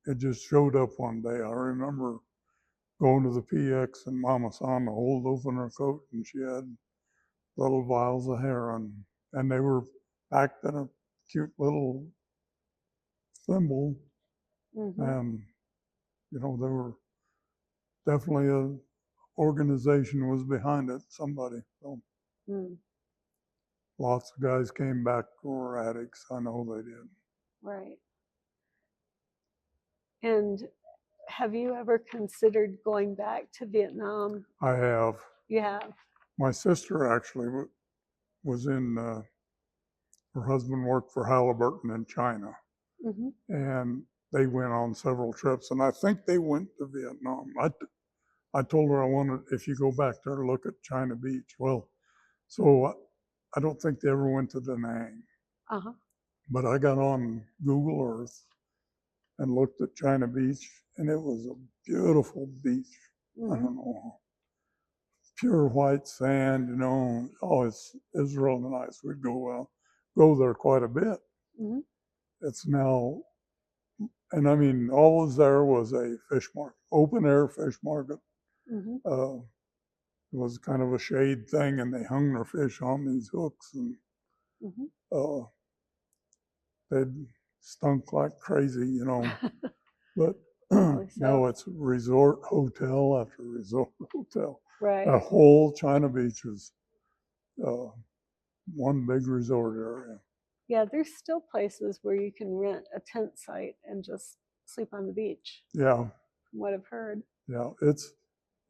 It just showed up one day. I remember going to the PX and Mama saw the hold open her coat, and she had little vials of heroin, and they were packed in a cute little thimble. And they were definitely an organization was behind it, somebody. So lots of guys came back who were addicts. I know they did. Right. And have you ever considered going back to Vietnam? I have. You have? My sister actually was in, her husband worked for Halliburton in China, Mm-hmm. and they went on several trips, and I think they went to Vietnam. I told her I wanted, if you go back there, look at China Beach. Well, so I don't think they ever went to Da Nang, Uh-huh. but I got on Google Earth and looked at China Beach, and it was a beautiful beach. I don't know, pure white sand, you know. Oh, it's real nice. We'd go there quite a bit. Mm-hmm. It's now, and I mean, always there was a fish market, open air fish market. Mm-hmm. It was kind of a shade thing, and they hung their fish on these hooks, and Mm-hmm. they'd stunk like crazy, you know. But Probably so. now it's resort hotel after resort hotel. Right. The whole China Beach is one big resort area. Yeah, there's still places where you can rent a tent site and just sleep on the beach, Yeah, from what I've heard. yeah. It's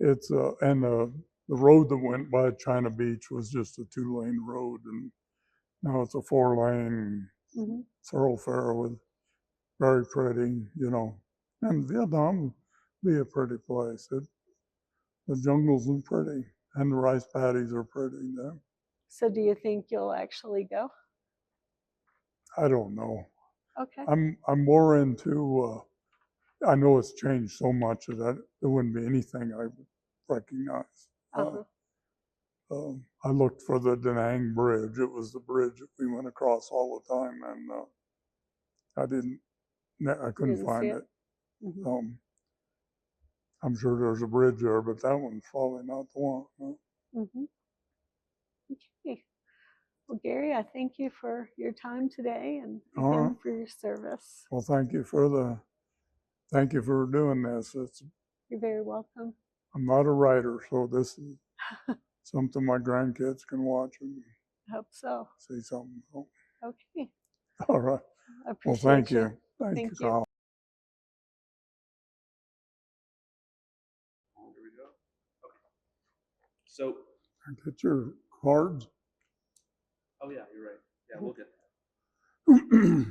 and the road that went by China Beach was just a 2-lane road, and now it's a 4-lane Mm-hmm. thoroughfare with very pretty, you know. And Vietnam would be a pretty place. The jungles are pretty, and the rice paddies are pretty there. So do you think you'll actually go? I don't know. Okay. I'm more into. I know it's changed so much that there wouldn't be anything I would recognize. Uh-huh. I looked for the Da Nang Bridge. It was the bridge that we went across all the time, and I couldn't Didn't find see it. Mm-hmm. I'm sure there's a bridge there, but that one's probably not the one. No. Mm-hmm. Okay. Well, Gary, I thank you for your time today and All again right. for your service. Well, thank you for doing this. You're very welcome. I'm not a writer, so this is something my grandkids can watch and I hope so. see something. So, Okay. all right. I Well, appreciate thank you. you. Thank you, Thank you. Kyle. There we go. Okay. So, Get your cards. oh yeah, you're right. Yeah, we'll get that. Okay.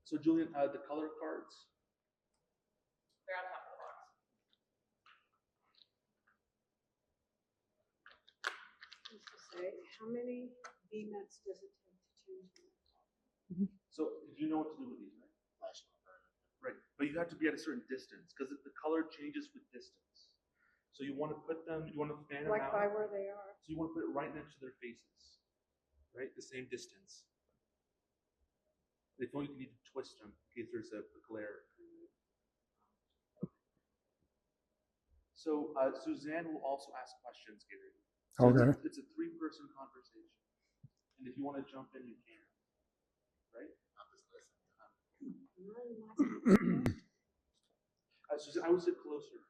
So Julian, the color cards. They're on top of the box. Just to say, how many VMATs does it take to change them? So you know what to do with these, right? Right, but you have to be at a certain distance because the color changes with distance. So you want to put them, you want to fan them Like out. by where they are? So you want to put it right next to their faces, right? The same distance. If only you need to twist them in case there's a glare. So Suzanne will also ask questions, Gary. So Okay. it's a 3-person conversation, and if you want to jump in, you can. Right? Suzanne, I would sit closer,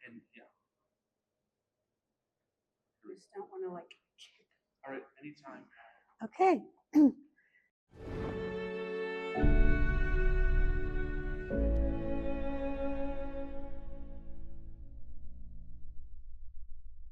and yeah. I just don't want to like. All right, anytime. Okay.